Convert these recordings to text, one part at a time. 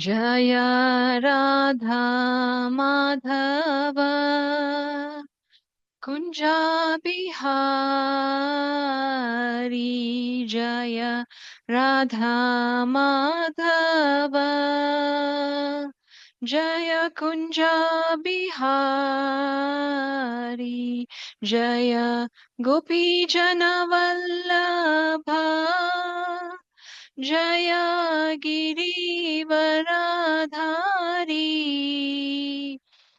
जय राधा माधव कुंजा बिहारी जय राधा माधव जय कुंजा बिहारी जय गोपी जनवल्लभा जय गिरिवरधारी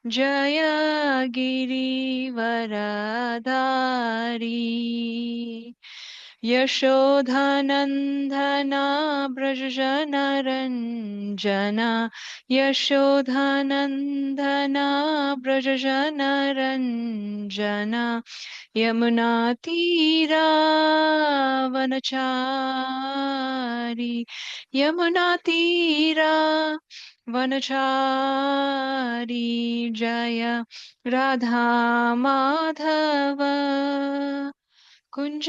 जय गिरिवरधारी यशोधनन्दना व्रजनरञ्जना यशोधनन्दना व्रजनरञ्जना यमुनातीरावनचारी यमुनातीरा वनचारी जय राधा माधव कुंज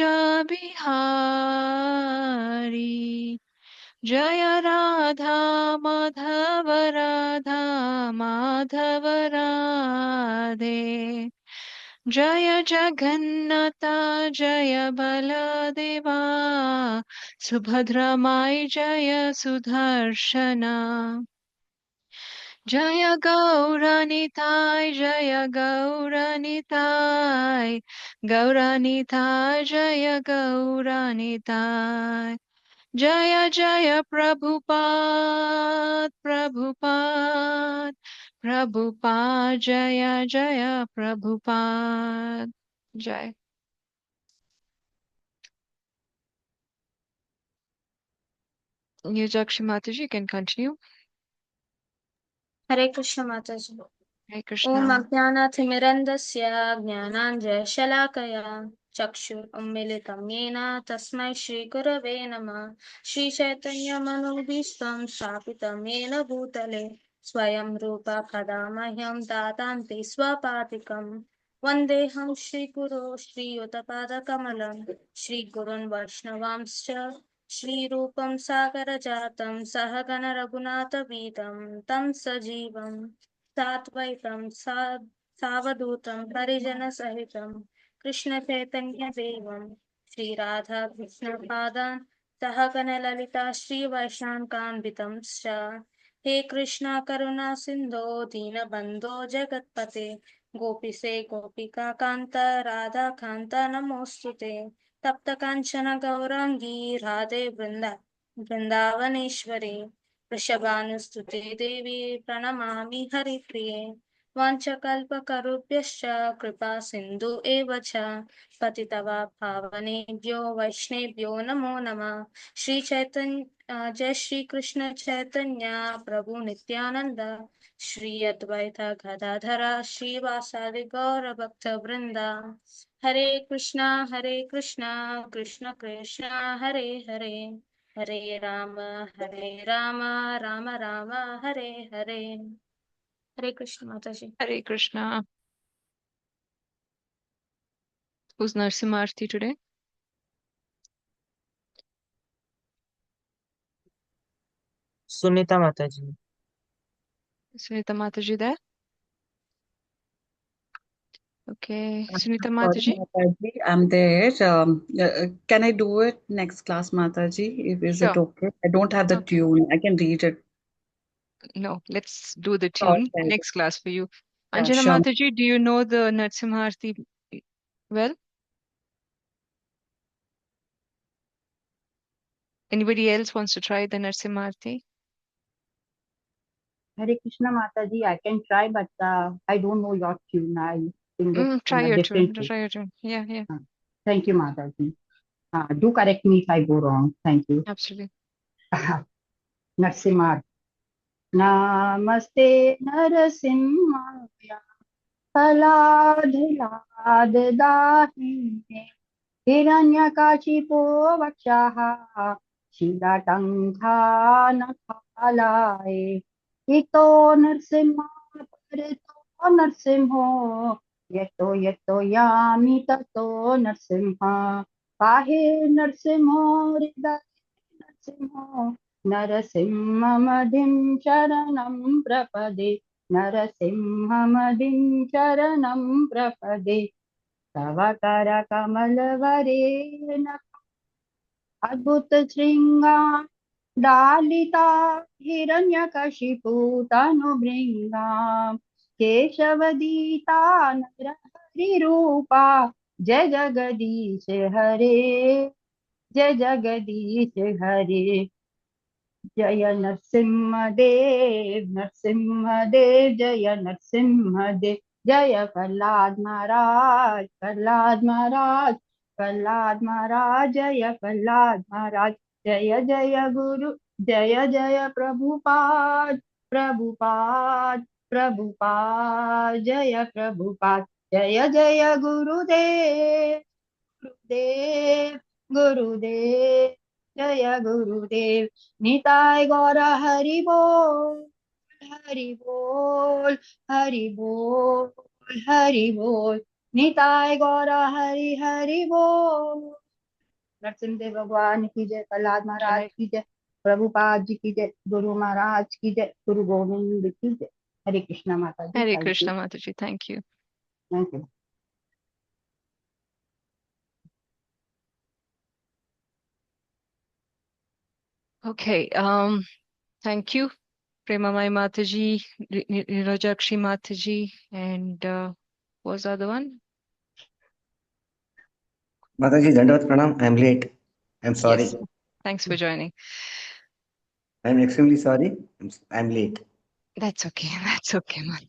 बिहारी जय राधा माधव राधा माधव राधे जय जगन्नाथ जय बलदेवा सुभद्रा माई जय सुदर्शना जय गौरनिताय जय गौरनिताय गौरनिताय जय गौरनिताय जय जय प्रभुपाद प्रभुपाद प्रभुपाद जय जय प्रभुपाद जय Yujakshi Mataji, you can continue. हरे कृष्ण माता जी। Hare ओम Krishna. अज्ञानातिमिरन्धस्य ज्ञानाञ्जनशलाकया चक्षुरुन्मीलितं येन तस्मै श्रीगुरवे नमः। श्रीचैतन्यमनोभीष्टं स्थापितं येन भूतले स्वयं रूपा कदा मह्यं ददाति स्वपातिकम्। वन्देऽहं श्रीगुरो श्रीयुतपादकमलं श्रीगुरुन् वैष्णवांश्च श्रीरूपं सागरजातं सहगण रघुनाथवीतं तं सजीवम् सात्वैतं सावधूतं परिजनसहितं कृष्णचैतन्यदेवं श्रीराधा कृष्णपादान् सहगणललिता श्रीवैष्णवान्वितंश्च। हे कृष्णा करुणा सिन्धो दीनबन्धो जगत्पते गोपीसे गोपिका कान्त राधा कान्त नमोऽस्तु ते। तप्त काञ्चन गौराङ्गी राधे वृन्दावनेश्वरी वृषभानुस्तुते देवी प्रणमामि हरिप्रिये। वाञ्छकल्पतरुभ्यश्च कृपा सिन्धु एव च पतितवा पावनेभ्यो वैष्णवेभ्यो नमो नमः। जय श्री कृष्ण चैतन्य प्रभु नित्यानंद श्री अद्वैत गदाधर श्रीवासादि गौर भक्त वृंदा। हरे कृष्णा कृष्ण कृष्ण हरे हरे हरे राम राम राम हरे हरे। हरे कृष्ण माता जी। Hare Krishna. Who's Narsimharthi today? Sunita माता जी। Sunita Mataji there? Okay. Sunita Sorry, Mataji? Mataji, I'm there. Can I do it next class, Mataji? Is it Sure. okay? I don't have the Okay. tune. I can read it. No, let's do the Sure, tune. sure. Next class for you. Yeah, Anjana sure. Mataji, do you know the Narsimharthi well? Anybody else wants to try the Narsimharthi? Hare Krishna Mataji, I can try, but I don't know your tune. I sing it Try in a your tune. different way. Try your tune. Yeah, yeah. Thank you, Mataji. Do correct me if I go wrong. Thank you. Absolutely. Narsimha. Namaste Narasimhaya Kaladhlad Dahine Hiranyakashipo Vakshaha Shilatangha Nakhalaye Ito Narsimha Parito Narsimho Yeto Yeto Yami Tato Narsimha Pahe Narsimho Hridaye Narsimho नरसिंहमदिं शरणं प्रपदे नरसिंहमदिं शरणं प्रपदे तव करकमलवरेण अद्भुतशृङ्गा डालिता हिरण्यकशिपुतनुभृङ्गा केशवदीता नरहरिरूपा जय जगदीश हरे जय जगदीश हरे जय नरसिंहदेव जय नरसिंहदेव जय प्रहलाद महाराज जय प्रहलाद महाराज जय जय गुरु जय जय प्रभुपाद जय प्रभुपाद जय जय गुरुदेव जय गुरुदेव निताय गौर हरि बोल हरि बोल निताय गौर हरि बोल नरसिंहदेव भगवान की जय प्रहलाद महाराज जय की जय प्रभुपाद जी की जय गुरु महाराज की जय गुरु गोविंद की जय हरे कृष्णा माता जी Hare thank Krishna Mataji. Thank you. You Okay. Thank you, Premamai Mataji, Rajakshi Mataji, and what was the other one? Mataji, Dandavat Pranam. I'm late. I'm sorry. Yes. Thanks for joining. I'm extremely sorry. I'm late. That's okay. That's okay, man.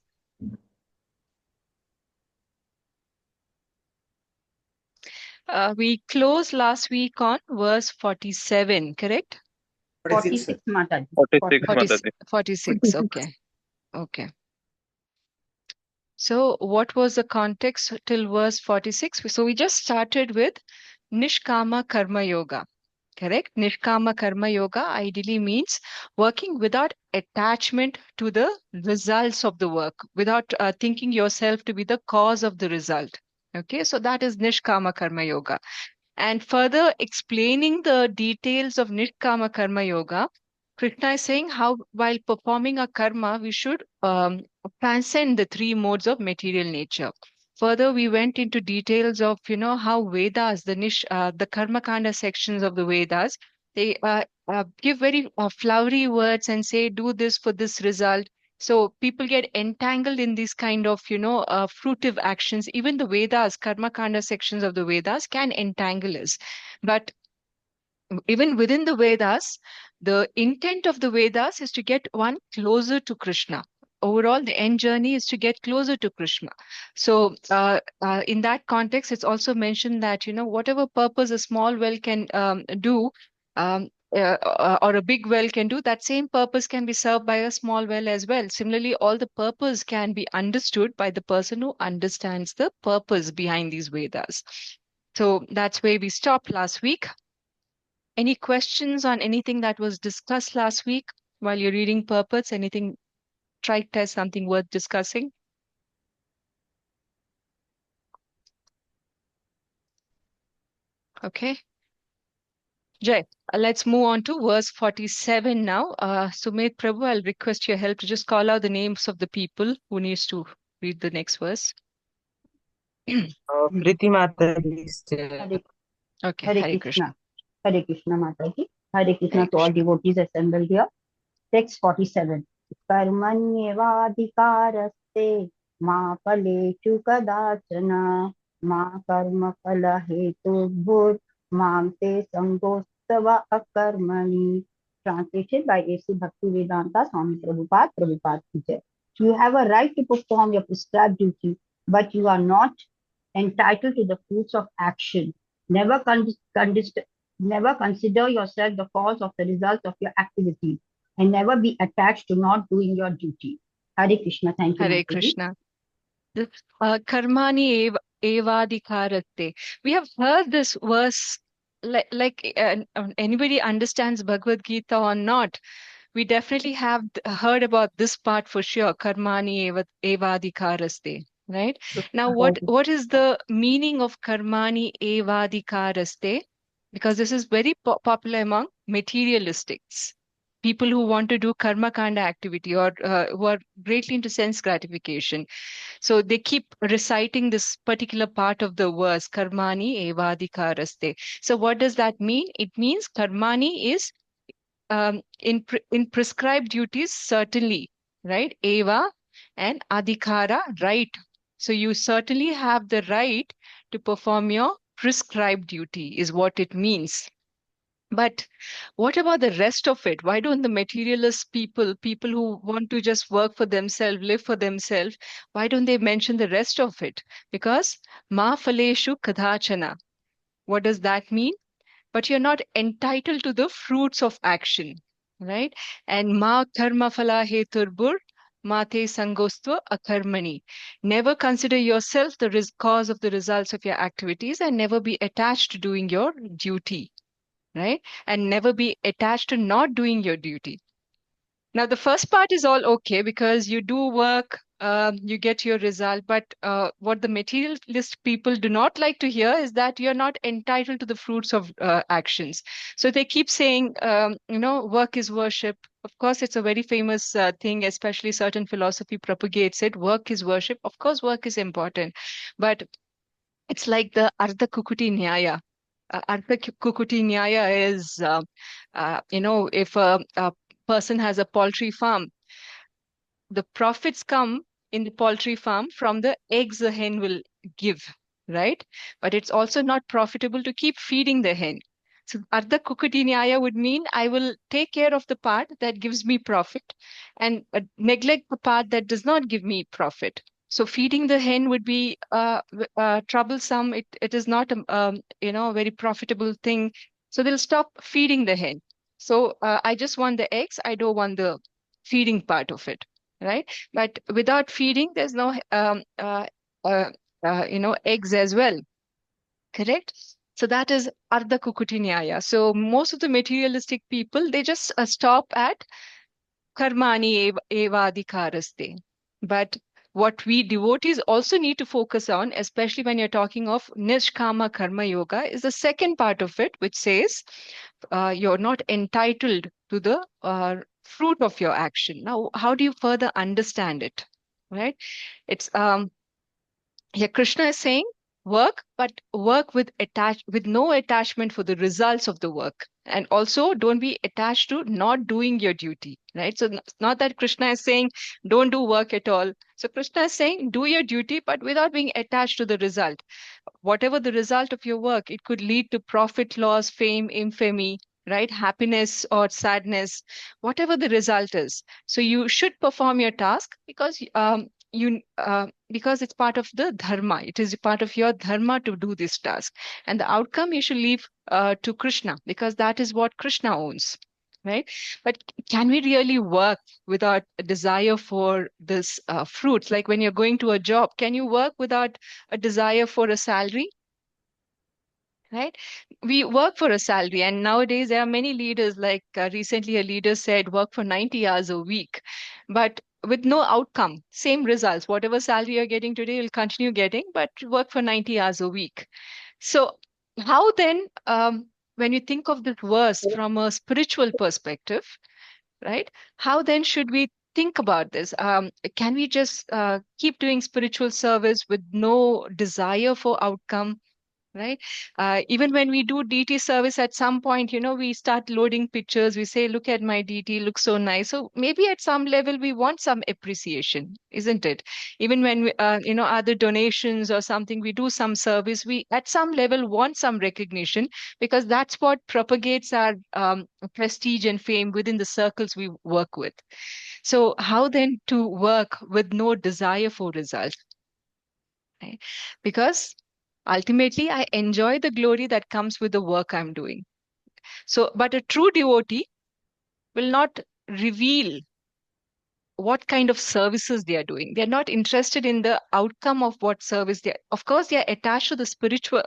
We closed last week on verse 47, correct? 46. 46 माता जी 46 40, Mataji. 46. Okay. Okay. So what was the context till verse 46? So we just started with Nishkama Karma Yoga. Correct? Nishkama Karma Yoga ideally means working without attachment to the results of the work, without thinking yourself to be the cause of the result. Okay, so that is Nishkama Karma Yoga. And further explaining the details of Nishkama Karma Yoga, Krishna is saying how while performing a karma, we should transcend the three modes of material nature. Further, we went into details of how Vedas, the Karma Kanda sections of the Vedas, they give very flowery words and say do this for this result. So people get entangled in these kind of fruitive actions. Even the Vedas, Karma Kanda sections of the Vedas can entangle us, but even within the Vedas, the intent of the Vedas is to get one closer to Krishna. Overall, the end journey is to get closer to Krishna. So, in that context, it's also mentioned that whatever purpose a small well can do, or a big well can do, that same purpose can be served by a small well as well. Similarly, all the purpose can be understood by the person who understands the purpose behind these Vedas. So that's where we stopped last week. Any questions on anything that was discussed last week while you're reading purports? Anything striked as something worth discussing? Okay. Jay, let's move on to verse 47 now. Sumit Prabhu, I'll request your help to just call out the names of the people who needs to read the next verse. Priti Mataji is Hare Okay, Hare Hare Krishna. Krishna माता जी हरे Krishna Hare to all Krishna. devotees assembled here text 47 कर्मण्येवाधिकारस्ते मा फलेषु कदाचन मा कर्मफलहेतुर्भुर् मां ते संगोत्सव अकर्मणि translated by A.C. Bhaktivedanta Swami Prabhupada ki jai. You have a right to perform your prescribed duty, but you are not entitled to the fruits of action. Never consider yourself the cause of the result of your activity, and never be attached to not doing your duty. Hare Krishna. Thank you, Hare Mataji. Krishna. Karmani evadikaratte. We have heard this verse like anybody understands Bhagavad Gita or not. We definitely have heard about this part for sure. Karmani evadikaraste. Right? Now, what is the meaning of Karmani evadikaraste? Because this is very popular among materialistics. people who want to do karma kanda activity, or who are greatly into sense gratification. So they keep reciting this particular part of the verse, karmani evadikaraste. So what does that mean? It means karmani is in prescribed duties, certainly, right? Eva and adhikara, right. So you certainly have the right to perform your prescribed duty, is what it means. But what about the rest of it? Why don't the materialist people who want to just work for themselves, live for themselves, why don't they mention the rest of it? Because ma phaleshu kadachana. What does that mean? But you're not entitled to the fruits of action, right? And ma karma phala heturbur mate sangostva akarmani. Never consider yourself the cause of the results of your activities, and never be attached to doing your duty, right? And never be attached to not doing your duty. Now, the first part is all okay because you do work, you get your result. But what the materialist people do not like to hear is that you're not entitled to the fruits of actions. So they keep saying, work is worship. Of course, it's a very famous thing, especially certain philosophy propagates it. Work is worship. Of course, work is important. But it's like the Ardha Kukuti Nyaya. Ardha Kukuti Nyaya is, if a person has a poultry farm, the profits come in the poultry farm from the eggs the hen will give, right? But it's also not profitable to keep feeding the hen. So Ardha Kukuti Nyaya would mean I will take care of the part that gives me profit and neglect the part that does not give me profit. So feeding the hen would be troublesome. It is not a very profitable thing. So they'll stop feeding the hen. So I just want the eggs. I don't want the feeding part of it, right? But without feeding, there's no uh, eggs as well, correct? So that is Ardha Kukuti Nyaya. So most of the materialistic people, they just stop at karmani evadikaraste. But what we devotees also need to focus on, especially when you're talking of nishkama karma yoga, is the second part of it, which says you're not entitled to the fruit of your action. Now, how do you further understand it? Right? It's here Krishna is saying work, but work with no attachment for the results of the work. And also don't be attached to not doing your duty, right? So it's not that Krishna is saying don't do work at all. So Krishna is saying do your duty, but without being attached to the result. Whatever the result of your work, it could lead to profit, loss, fame, infamy, right? Happiness or sadness, whatever the result is. So you should perform your task because it's part of the dharma. It is part of your dharma to do this task. And the outcome you should leave to Krishna, because that is what Krishna owns, right? But can we really work without a desire for this fruits? Like when you're going to a job, can you work without a desire for a salary? Right? We work for a salary, and nowadays there are many leaders, like recently a leader said, work for 90 hours a week, but with no outcome, same results. Whatever salary you're getting today, you'll continue getting, but work for 90 hours a week. So, how then, when you think of this verse from a spiritual perspective, right? How then should we think about this? Can we just keep doing spiritual service with no desire for outcome? Right? Even when we do DT service, at some point, we start loading pictures. We say, look at my DT, looks so nice. So maybe at some level, we want some appreciation, isn't it? Even when we, other donations or something, we do some service, we at some level want some recognition, because that's what propagates our prestige and fame within the circles we work with. So how then to work with no desire for results? Right? Because ultimately, I enjoy the glory that comes with the work I'm doing. So, but a true devotee will not reveal what kind of services they are doing. They're not interested in the outcome of what service they are. Of course, they are attached to the spiritual,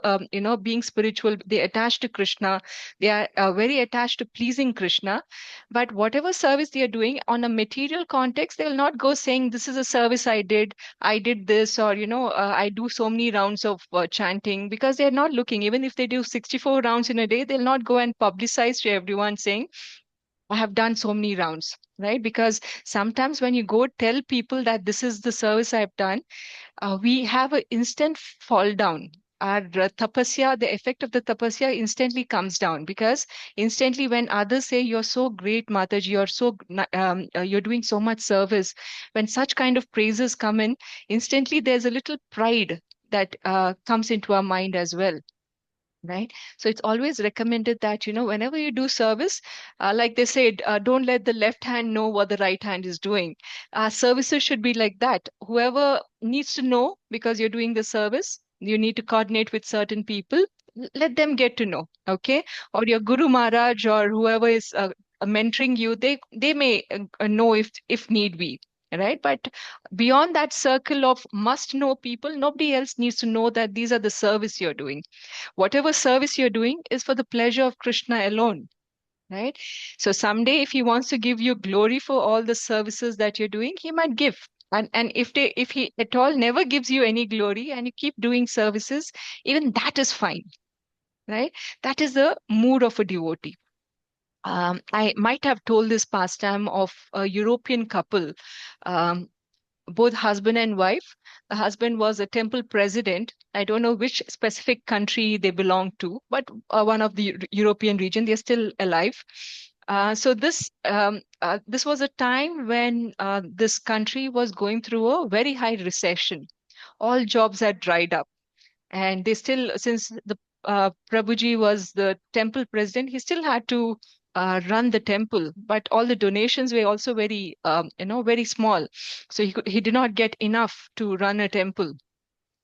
being spiritual. They attached to Krishna. They are very attached to pleasing Krishna. But whatever service they are doing on a material context, they will not go saying, this is a service I did this, or, I do so many rounds of chanting, because they're not looking. Even if they do 64 rounds in a day, they'll not go and publicize to everyone saying, I have done so many rounds, right? Because sometimes when you go tell people that this is the service I've done, we have an instant fall down. Our tapasya, the effect of the tapasya instantly comes down, because instantly when others say, "You're so great, Mataji, you're doing so much service," when such kind of praises come in, instantly there's a little pride that comes into our mind as well. Right. So it's always recommended that, whenever you do service, like they said, don't let the left hand know what the right hand is doing. Services should be like that. Whoever needs to know, because you're doing the service, you need to coordinate with certain people, let them get to know. Okay. Or your Guru Maharaj or whoever is mentoring you, they may know if need be. Right. But beyond that circle of must know people, nobody else needs to know that these are the service you're doing. Whatever service you're doing is for the pleasure of Krishna alone, right? So someday, if he wants to give you glory for all the services that you're doing, he might give. And if he at all never gives you any glory and you keep doing services, even that is fine, right? That is the mood of a devotee. I might have told this pastime of a European couple. Um, Both husband and wife. The husband was a temple president. I don't know which specific country they belong to, but one of the European region. They're still alive. This was a time when this country was going through a very high recession. All jobs had dried up, and they still, since the Prabhuji was the temple president, he still had to run the temple, but all the donations were also very very small, so he did not get enough to run a temple.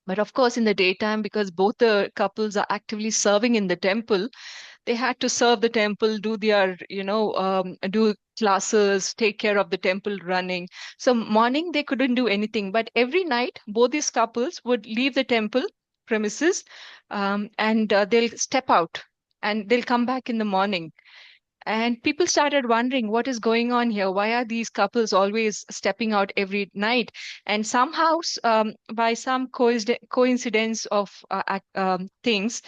But of course, in the daytime, because both the couples are actively serving in the temple, they had to serve the temple, do their, do classes, take care of the temple running. So morning they couldn't do anything, but every night both these couples would leave the temple premises, and they'll step out and they'll come back in the morning. And people started wondering what is going on here. Why are these couples always stepping out every night? And somehow, by some coincidence of things,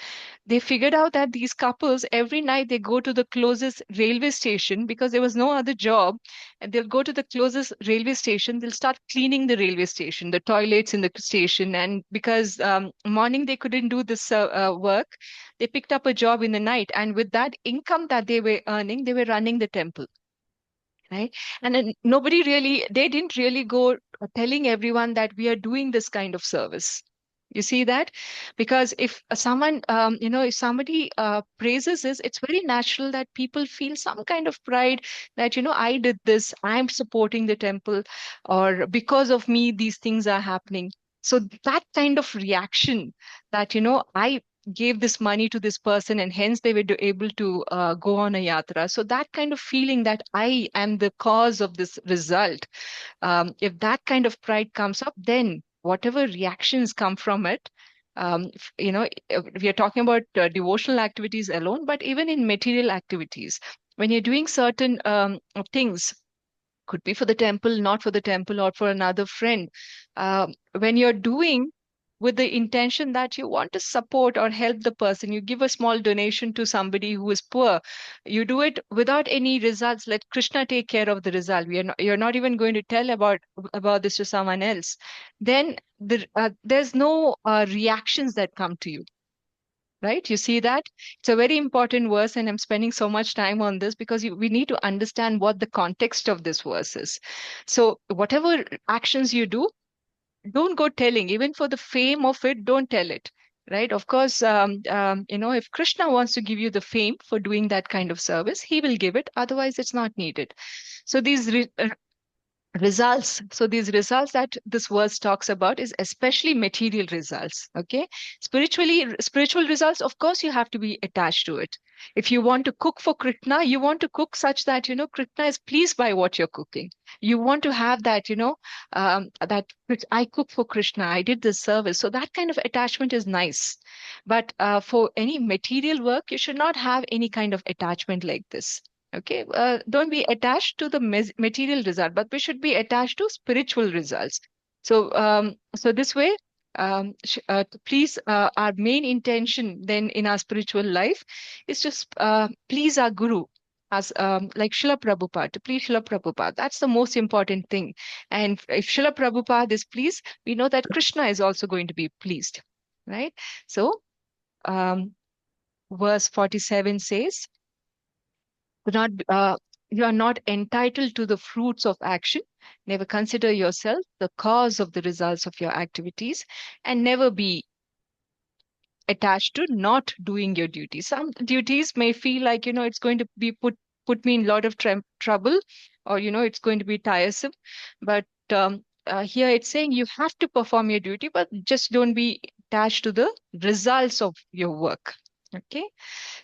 they figured out that these couples every night they go to the closest railway station, because there was no other job, and they'll go to the closest railway station. They'll start cleaning the railway station, the toilets in the station, and because morning they couldn't do this work, they picked up a job in the night, and with that income that they were earning, they were running the temple, right? And then nobody really, they didn't really go telling everyone that we are doing this kind of service. You see that? Because if someone, if somebody praises this, it's very natural that people feel some kind of pride that, I did this, I'm supporting the temple, or because of me, these things are happening. So that kind of reaction that, I gave this money to this person and hence they were able to go on a yatra. So that kind of feeling that I am the cause of this result, if that kind of pride comes up, then whatever reactions come from it, we are talking about devotional activities alone, but even in material activities, when you're doing certain things, could be for the temple, not for the temple, or for another friend. When you're doing with the intention that you want to support or help the person, you give a small donation to somebody who is poor. You do it without any results. Let Krishna take care of the result. You're not even going to tell about this to someone else. Then there's no reactions that come to you. Right? You see that? It's a very important verse, and I'm spending so much time on this because we need to understand what the context of this verse is. So, whatever actions you do, don't go telling. Even for the fame of it, don't tell it. Right? Of course, if Krishna wants to give you the fame for doing that kind of service, he will give it. Otherwise, it's not needed. So, these results, so these results that this verse talks about is especially material results. Okay, spiritual results, of course you have to be attached to it. If you want to cook for Krishna, you want to cook such that Krishna is pleased by what you're cooking. You want to have that, that I cook for Krishna, I did this service. So that kind of attachment is nice. But for any material work, you should not have any kind of attachment like this. Okay, don't be attached to the material result, but we should be attached to spiritual results. So this way, please, our main intention then in our spiritual life is just please our Guru. as like Srila Prabhupada, to please Srila Prabhupada. That's the most important thing. And if Srila Prabhupada is pleased, we know that Krishna is also going to be pleased, right? So, verse 47 says, "Do not, you are not entitled to the fruits of action. Never consider yourself the cause of the results of your activities, and never be attached to not doing your duty. Some duties may feel like, it's going to be put me in a lot of trouble, or, it's going to be tiresome. But here it's saying you have to perform your duty, but just don't be attached to the results of your work. Okay.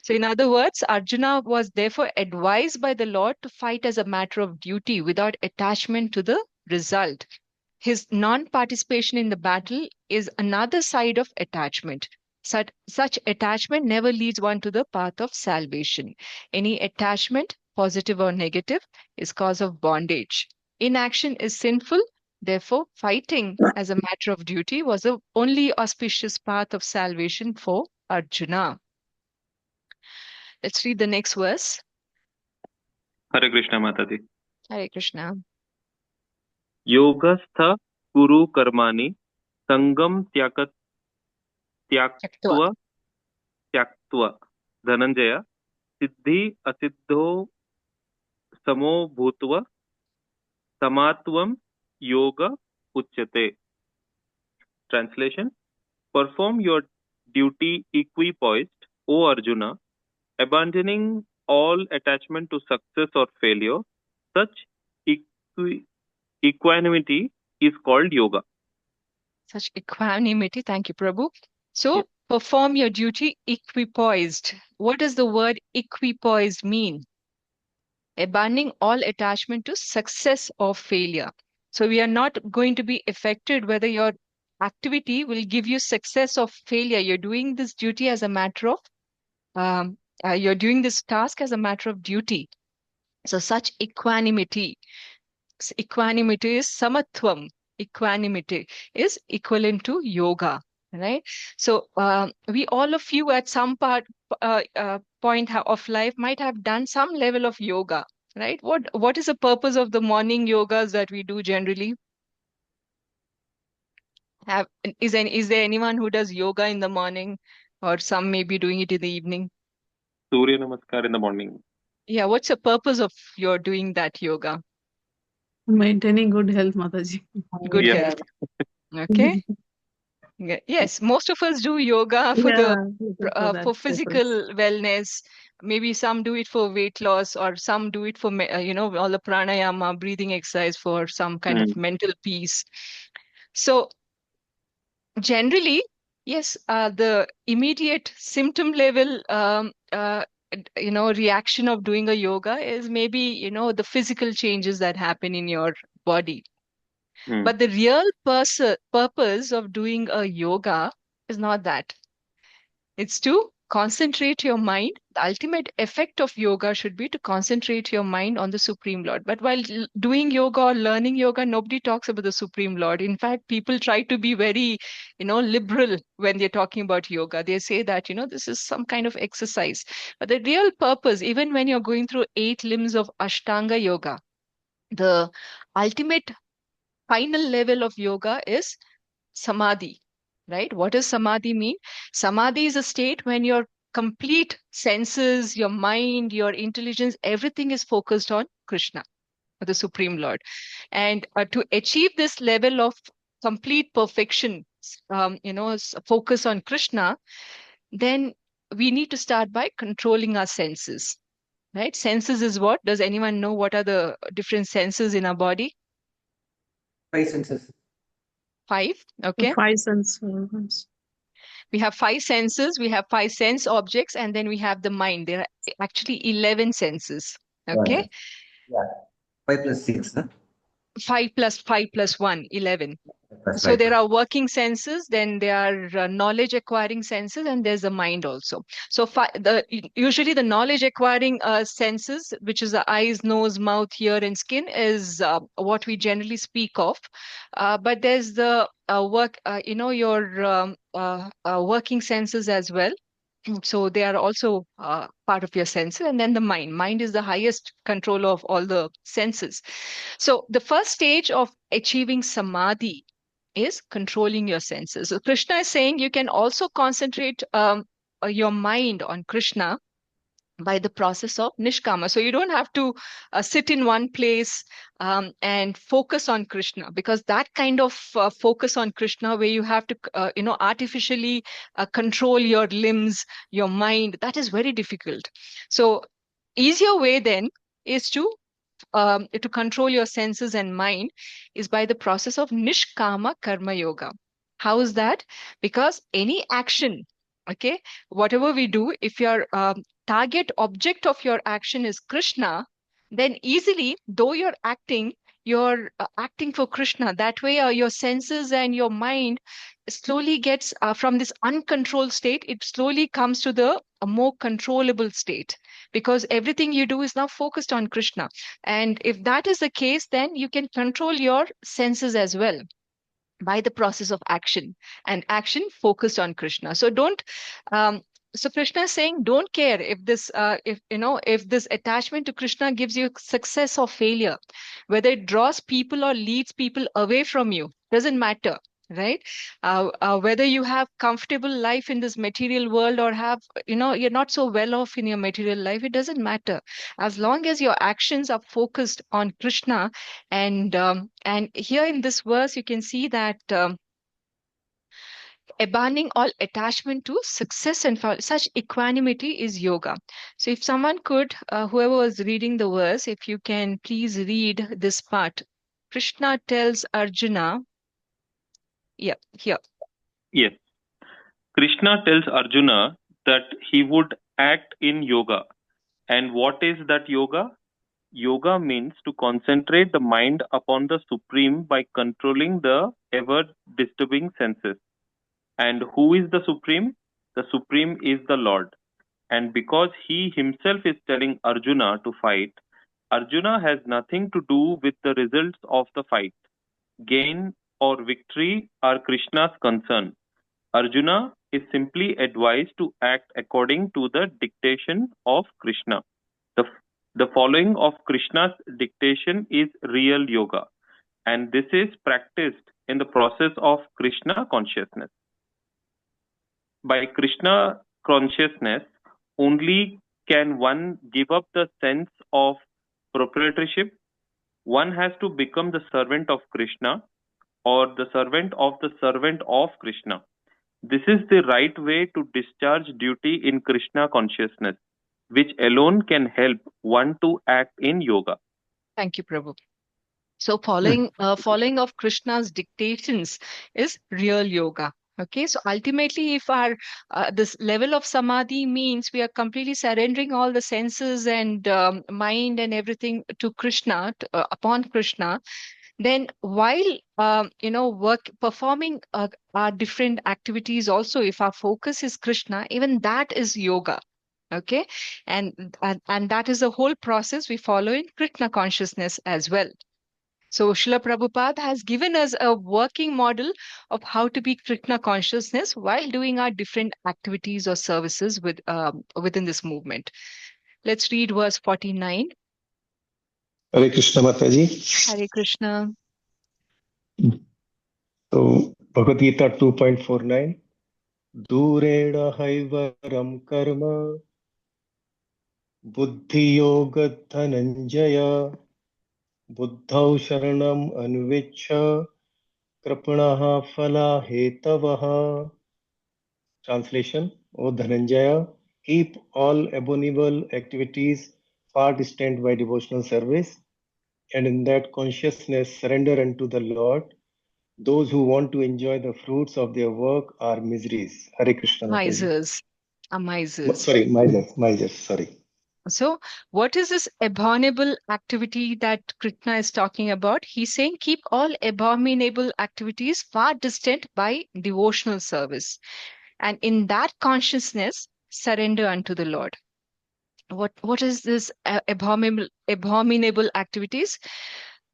So, in other words, Arjuna was therefore advised by the Lord to fight as a matter of duty without attachment to the result. His non-participation in the battle is another side of attachment. Such attachment never leads one to the path of salvation. Any attachment, positive or negative, is cause of bondage. Inaction is sinful. Therefore, fighting as a matter of duty was the only auspicious path of salvation for Arjuna. Let's read the next verse. Hare Krishna Mataji. Hare Krishna. Yogastha kuru karmani sangam Tyaktva. tyaktva dhananjaya siddhi asiddho samo bhutva samatvam yoga uchyate. Translation: Perform your duty equipoised, O Arjuna, abandoning all attachment to success or failure. Such equanimity is called yoga. Such equanimity. Thank you, Prabhu. So, Yeah. perform your duty equipoised. What does the word equipoised mean? Abandoning all attachment to success or failure. So, we are not going to be affected whether your activity will give you success or failure. You're doing this duty as a matter of, you're doing this task as a matter of duty. So, such equanimity. Equanimity is samatvam. Equanimity is equivalent to yoga, right? So we all of you at some point of life might have done some level of yoga, right? What is the purpose of the morning yogas that we do generally? Is there anyone who does yoga in the morning, or some may be doing it in the evening? Surya Namaskar in the morning. Yeah, what's the purpose of your doing that yoga? Maintaining good health, Mataji. Good Yeah. health. Okay. Yes, most of us do yoga for that for purpose. physical wellness. Maybe some do it for weight loss, or some do it for all the pranayama, breathing exercise for some kind of mental peace. So generally, yes, the immediate symptom level reaction of doing a yoga is maybe the physical changes that happen in your body. But the real purpose of doing a yoga is not that. It's to concentrate your mind. The ultimate effect of yoga should be to concentrate your mind on the Supreme Lord. But while doing yoga or learning yoga, nobody talks about the Supreme Lord. In fact, people try to be very, liberal when they're talking about yoga. They say that, this is some kind of exercise. But the real purpose, even when you're going through 8 limbs of Ashtanga yoga, the ultimate final level of yoga is samadhi, right? What does samadhi mean? Samadhi is a state when your complete senses, your mind, your intelligence, everything is focused on Krishna, the Supreme Lord. And to achieve this level of complete perfection, focus on Krishna, then we need to start by controlling our senses, right? Senses is what? Does anyone know what are the different senses in our body? 5 senses. 5, okay. 5 sense organs. We have 5 senses, we have 5 sense objects, and then we have the mind. There are actually 11 senses. Okay. Yeah. 5 plus 6, huh? 5 plus 5 plus 1, 11. That's So right. there are working senses, then there are knowledge acquiring senses, and there's the mind also. So usually the knowledge acquiring senses, which is the eyes, nose, mouth, ear, and skin, is what we generally speak of. But there's the your working senses as well. So they are also part of your senses. And then the mind. Mind is the highest controller of all the senses. So the first stage of achieving samadhi is controlling your senses. So Krishna is saying you can also concentrate your mind on Krishna by the process of nishkama. So you don't have to sit in one place and focus on Krishna, because that kind of focus on Krishna where you have to artificially control your limbs, your mind, that is very difficult. So easier way then is to control your senses and mind is by the process of nishkama karma yoga. How is that? Because any action, okay, whatever we do, if your target object of your action is Krishna, then easily, though you're acting for Krishna. That way, your senses and your mind slowly gets from this uncontrolled state, it slowly comes to the a more controllable state, because everything you do is now focused on Krishna. And if that is the case, then you can control your senses as well by the process of action, and action focused on Krishna. So don't um, so Krishna is saying don't care if this if this attachment to Krishna gives you success or failure, whether it draws people or leads people away from you, doesn't matter, right? Whether you have comfortable life in this material world or have, you're not so well off in your material life, it doesn't matter. As long as your actions are focused on Krishna. And here in this verse, you can see that abandoning all attachment to success and such equanimity is yoga. So, if someone could, whoever was reading the verse, if you can please read this part. Krishna tells Arjuna, yeah, here. Yes. Krishna tells Arjuna that he would act in yoga. And what is that yoga? Yoga means to concentrate the mind upon the Supreme by controlling the ever disturbing senses. And who is the Supreme? The Supreme is the Lord. And because he himself is telling Arjuna to fight, Arjuna has nothing to do with the results of the fight. Gain or victory are Krishna's concern. Arjuna is simply advised to act according to the dictation of Krishna. The following of Krishna's dictation is real yoga, and this is practiced in the process of Krishna consciousness. By Krishna consciousness, only can one give up the sense of proprietorship. One has to become the servant of Krishna, or the servant of Krishna. This is the right way to discharge duty in Krishna consciousness, which alone can help one to act in yoga. Thank you, Prabhu. So following of Krishna's dictations is real yoga. Okay, so ultimately, if our this level of samadhi means we are completely surrendering all the senses and mind and everything to Krishna, upon Krishna, then while performing our different activities, also if our focus is Krishna, even that is yoga. Okay, and that is the whole process we follow in Krishna consciousness as well. So Srila Prabhupada has given us a working model of how to be Krishna consciousness while doing our different activities or services within this movement. Let's read verse 49. Hare Krishna Mataji. Hare Krishna. So Bhagavad Gita 2.49. Dureda haivaram karma buddhi yoga dhananjaya buddhau sharanam anvichha krapanaha phala hetavaha. Translation: O Dhananjaya, keep all abominable activities far distant by devotional service, and in that consciousness surrender unto the Lord. Those who want to enjoy the fruits of their work are miseries. Hare Krishna Mataji. Misers. Misers. Sorry, misers, sorry. So, what is this abominable activity that Krishna is talking about? He's saying keep all abominable activities far distant by devotional service. And in that consciousness, surrender unto the Lord. What is this abominable activities?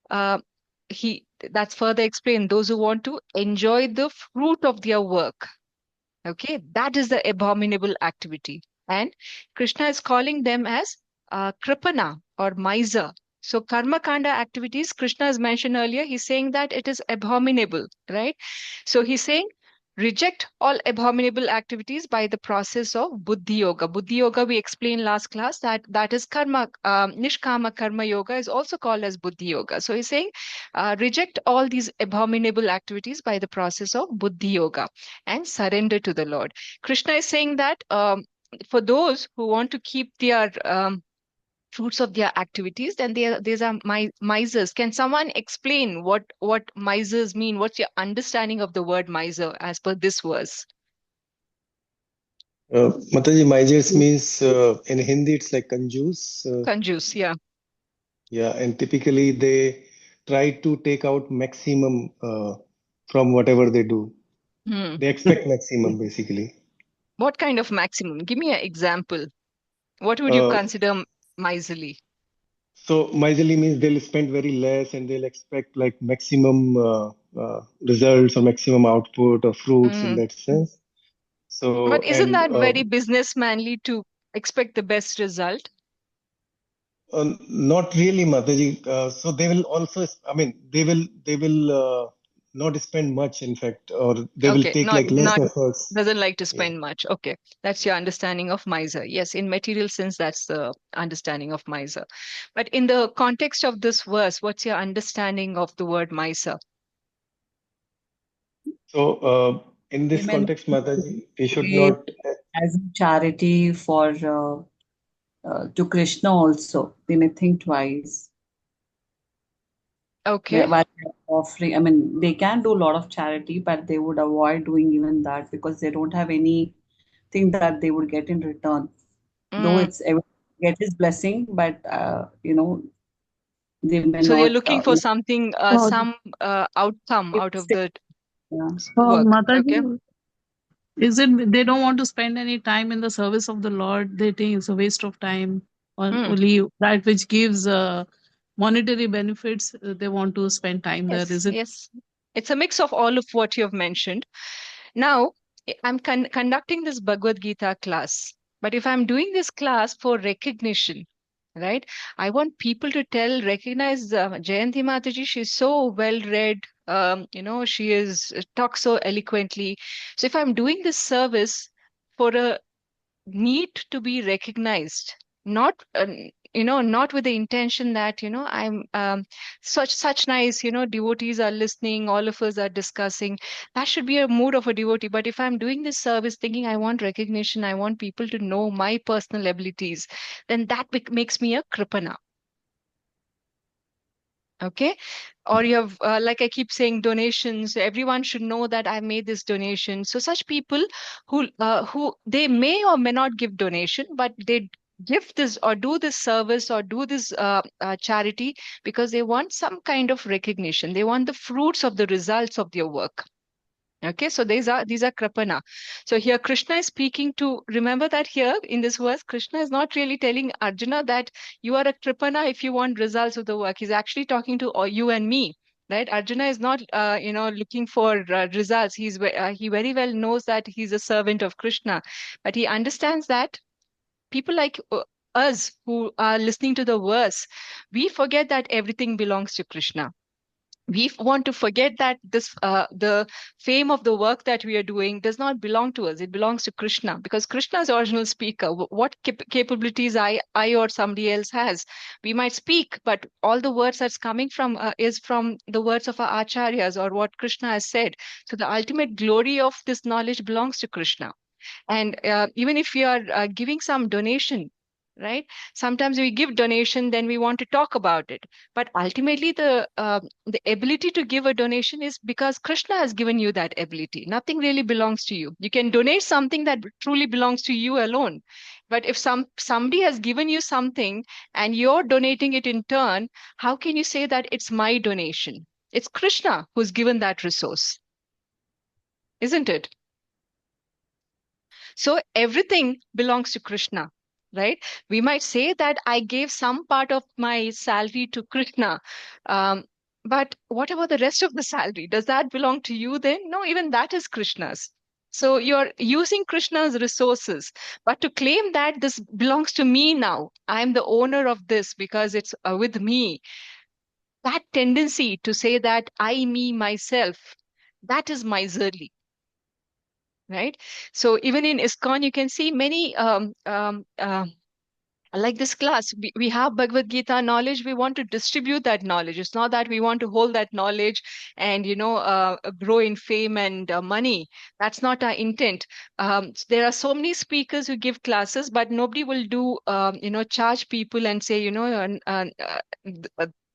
That's further explained. Those who want to enjoy the fruit of their work. Okay, that is the abominable activity. And Krishna is calling them as kripana or miser. So karma kanda activities, Krishna has mentioned earlier, he's saying that it is abominable, right? So he's saying reject all abominable activities by the process of buddhi yoga. Buddhi yoga, we explained last class that is karma, nishkama karma yoga is also called as buddhi yoga. So he's saying reject all these abominable activities by the process of buddhi yoga and surrender to the Lord. Krishna is saying that for those who want to keep their fruits of their activities, then these are misers. Can someone explain what misers mean? What's your understanding of the word miser as per this verse? Mataji, misers means in Hindi it's like kanjus. Conjuse, yeah. Yeah, and typically they try to take out maximum from whatever they do. Hmm. They expect maximum basically. What kind of maximum? Give me an example. What would you Uh, consider miserly? so miserly means they'll spend very less and they'll expect like maximum results or maximum output or fruits in Hmm. that sense. So But isn't and that very businessmanly to expect the best result? not really, Mataji. So they will also, I mean, they will not spend much, in fact, or they will Okay, take not like less not efforts. doesn't like to Yeah. spend much. Okay, that's your understanding of miser. Yes, in material sense, that's the understanding of miser. But in the context of this verse, what's your understanding of the word miser? So in They this may context, Mataji, we should give not. as charity for to Krishna also. They may think twice. Okay. While offering, I mean, they can do a lot of charity, but they would avoid doing even that because they don't have anything that they would get in return. Though Mm. it's get his blessing, but they may So you're not. looking for something, Oh, some outcome out of Stay. the Yeah. work. Okay. Mataji, is it they don't want to spend any time in the service of the Lord? They think it's a waste of time. Hmm. Only that which gives monetary benefits, they want to spend time there. Yes, Is it? yes. It's a mix of all of what you have mentioned. Now, I'm conducting this Bhagavad Gita class, but if I'm doing this class for recognition, right? I want people to recognize Jayanthi Mataji. She's so well read. She is talks so eloquently. So if I'm doing this service for a need to be recognized, not not with the intention that I'm such nice devotees are listening, all of us are discussing. That should be a mood of a devotee. But if I'm doing this service thinking I want recognition, I want people to know my personal abilities, then that makes me a kripana. Okay. Or you have like I keep saying, donations. Everyone should know that I made this donation. So such people who they may or may not give donation, but they give this or do this service or do this charity because they want some kind of recognition. They want the fruits of the results of their work. Okay, so these are kripana. So here Krishna is speaking to, remember that here in this verse, Krishna is not really telling Arjuna that you are a kripana if you want results of the work. He's actually talking to you and me, right? Arjuna is not, looking for results. He very well knows that he's a servant of Krishna, but he understands that people like us who are listening to the verse, we forget that everything belongs to Krishna. We want to forget that the fame of the work that we are doing does not belong to us. It belongs to Krishna, because Krishna is the original speaker. What capabilities I or somebody else has, we might speak, but all the words that's coming from is from the words of our acharyas or what Krishna has said. So the ultimate glory of this knowledge belongs to Krishna. And even if we are giving some donation, right, sometimes we give donation, then we want to talk about it, but ultimately the ability to give a donation is because Krishna has given you that ability. Nothing really belongs to you. You can donate something that truly belongs to you alone, but if somebody has given you something and you're donating it in turn, how can you say that it's my donation? It's Krishna who's given that resource, isn't it? So everything belongs to Krishna, right? We might say that I gave some part of my salary to Krishna. Um, but what about the rest of the salary? Does that belong to you then? No, even that is Krishna's. So you're using Krishna's resources, but to claim that this belongs to me now, I'm the owner of this because it's with me, that tendency to say that I, me, myself, that is miserly, right? So even in ISKCON, you can see many like this class, we have Bhagavad Gita knowledge. We want to distribute that knowledge. It's not that we want to hold that knowledge and grow in fame and money. That's not our intent. There are so many speakers who give classes, but nobody will do charge people and say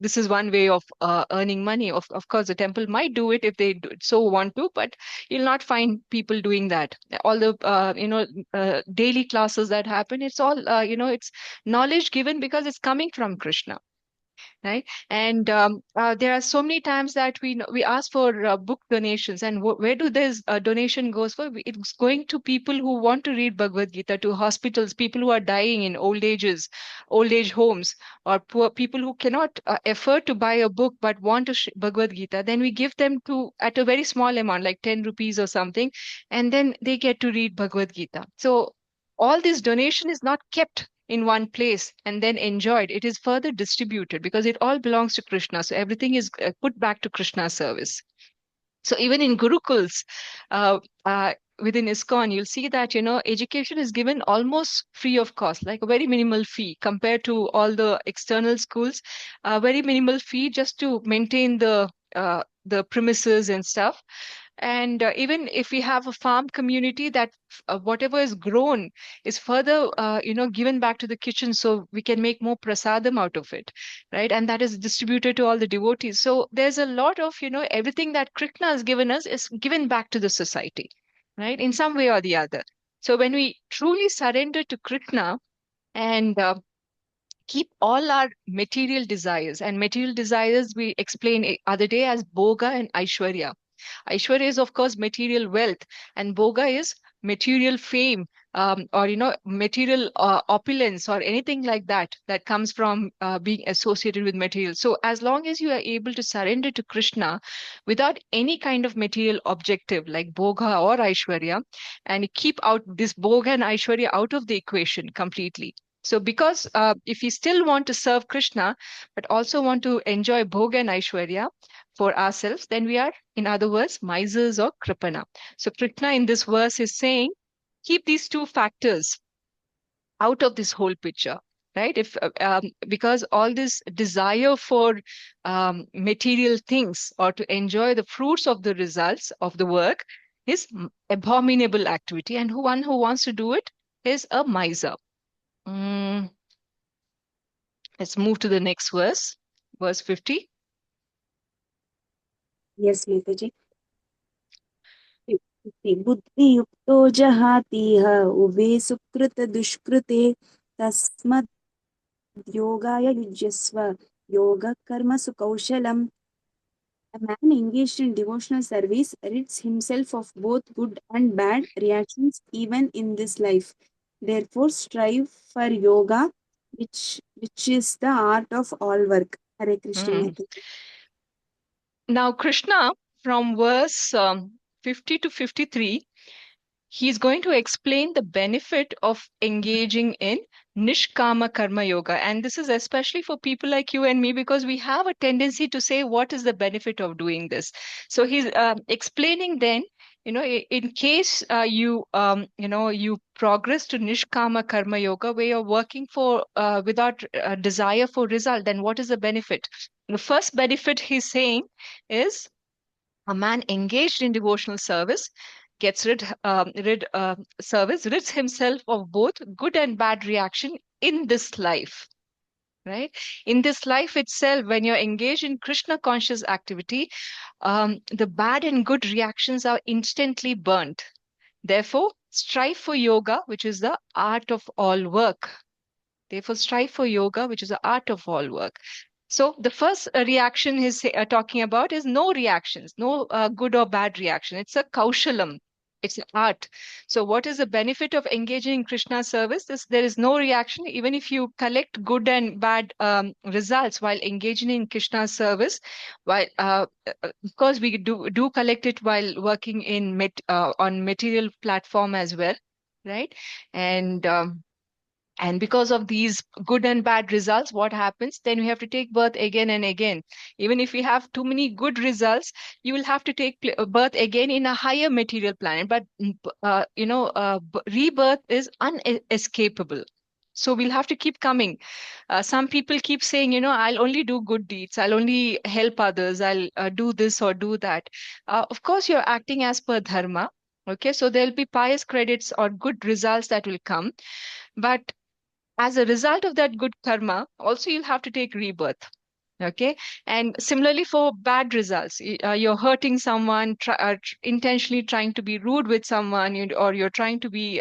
this is one way of earning money. Of course, the temple might do it if they so want to, but you'll not find people doing that. All the daily classes that happen, it's all it's knowledge given because it's coming from Krishna, right? And there are so many times that we ask for book donations, and where do this donation goes for? It's going to people who want to read Bhagavad Gita, to hospitals, people who are dying in old age homes, or poor people who cannot afford to buy a book but want to Bhagavad Gita. Then we give them to at a very small amount, like 10 rupees or something, and then they get to read Bhagavad Gita. So all this donation is not kept in one place and then enjoyed. It is further distributed because it all belongs to Krishna. So everything is put back to Krishna's service. So even in Gurukuls, uh, uh, within ISKCON, you'll see that, education is given almost free of cost, like a very minimal fee compared to all the external schools, a very minimal fee just to maintain the premises and stuff. And even if we have a farm community, that whatever is grown is further, given back to the kitchen so we can make more prasadam out of it, right? And that is distributed to all the devotees. So there's a lot of, everything that Krishna has given us is given back to the society, right? In some way or the other. So when we truly surrender to Krishna and keep all our material desires, and material desires we explain other day as Bhoga and Aishwarya. Aishwarya is, of course, material wealth, and Bhoga is material fame, or material opulence, or anything like that that comes from being associated with material. So, as long as you are able to surrender to Krishna without any kind of material objective like Bhoga or Aishwarya, and keep out this Bhoga and Aishwarya out of the equation completely. So, because if we still want to serve Krishna, but also want to enjoy Bhoga and Aishwarya for ourselves, then we are, in other words, misers or kripana. So Krishna in this verse is saying, keep these two factors out of this whole picture, right? If because all this desire for material things or to enjoy the fruits of the results of the work is abominable activity, and one who wants to do it is a miser. Mm, let's move to the next verse, verse 50. Yes, Mataji. बुद्धियुक्तो जहातीह उभे सुकृत दुष्कृते तस्मद् योगाय युज्यस्व योग कर्म सुकौशलम्. A man engaged in devotional service rids himself of both good and bad reactions even in this life. Therefore, strive for yoga, which is the art of all work. Hare Krishna. Mataji. Now, Krishna, from verse 50 to 53, he's going to explain the benefit of engaging in Nishkama Karma Yoga. And this is especially for people like you and me, because we have a tendency to say, what is the benefit of doing this? So he's explaining then, in case you progress to Nishkama Karma Yoga, where you're working for without desire for result, then what is the benefit? The first benefit he's saying is a man engaged in devotional service gets rids himself of both good and bad reaction in this life, right? In this life itself, when you're engaged in Krishna conscious activity, the bad and good reactions are instantly burnt. Therefore, strive for yoga, which is the art of all work. Therefore, strive for yoga, which is the art of all work. So the first reaction he's talking about is no reactions, no good or bad reaction. It's a kaushalam. It's an art. So what is the benefit of engaging in Krishna service? There is no reaction. Even if you collect good and bad results while engaging in Krishna service, while of course we do collect it while working in on material platform as well, right? And and because of these good and bad results, what happens? Then we have to take birth again and again. Even if we have too many good results, you will have to take birth again in a higher material planet. But rebirth is unescapable. So we'll have to keep coming. Some people keep saying, I'll only do good deeds. I'll only help others. I'll do this or do that. Of course, you're acting as per dharma. Okay, so there'll be pious credits or good results that will come. But as a result of that good karma, also you'll have to take rebirth. Okay. And similarly for bad results, you're hurting someone, intentionally trying to be rude with someone, or you're trying to be,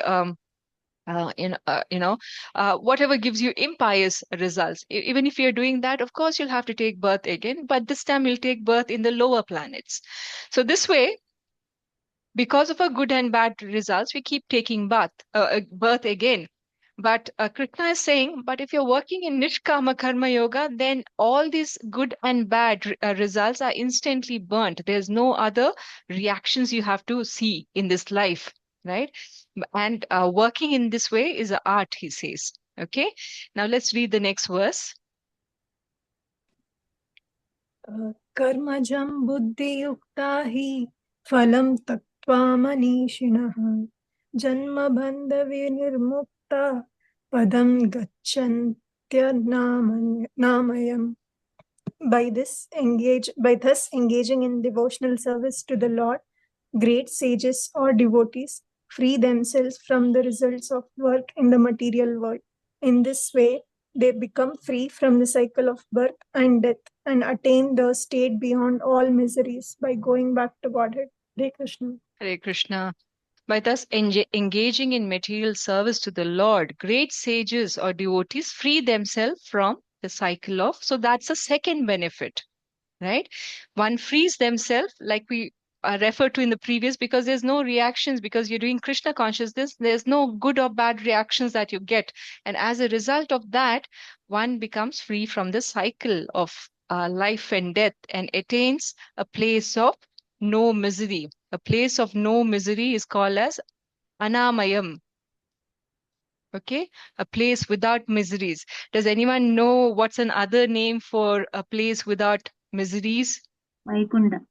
whatever gives you impious results. Even if you're doing that, of course, you'll have to take birth again, but this time you'll take birth in the lower planets. So this way, because of our good and bad results, we keep taking birth again. But Krishna is saying, but if you're working in Nishkama Karma Yoga, then all these good and bad results are instantly burnt. There's no other reactions you have to see in this life, right? And working in this way is an art, he says. Okay, now let's read the next verse. कर्मजं बुद्धियुक्ता हि फलं त्यक्त्वा मनीषिणः जन्मबन्धविनिर्मुक्ता पदं गच्छन्त्यनामयम्. By thus engaging in devotional service to the Lord, great sages or devotees free themselves from the results of work in the material world. In this way, they become free from the cycle of birth and death and attain the state beyond all miseries by going back to Godhead. Hare Krishna. Hare Krishna. By thus engaging in material service to the Lord, great sages or devotees free themselves from the cycle of. So that's a second benefit, right? One frees themselves, like we referred to in the previous, because there's no reactions, because you're doing Krishna consciousness, there's no good or bad reactions that you get. And as a result of that, one becomes free from the cycle of life and death and attains a place of no misery. A place of no misery is called as Anamayam. Okay, a place without miseries. Does anyone know what's another name for a place without miseries? Vaikunta.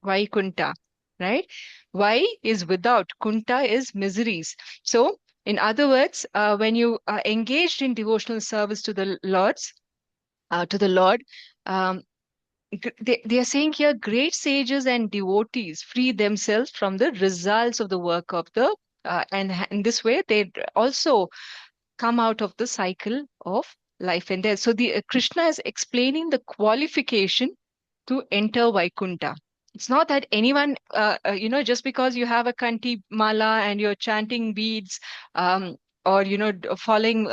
Vaikunta, right? Vai is without, Kunta is miseries. So, in other words, when you are engaged in devotional service to the Lord, um, they are saying here, great sages and devotees free themselves from the results of the work of and in this way, they also come out of the cycle of life and death. So the Krishna is explaining the qualification to enter Vaikunta. It's not that anyone, just because you have a Kanti mala and you're chanting beads, or following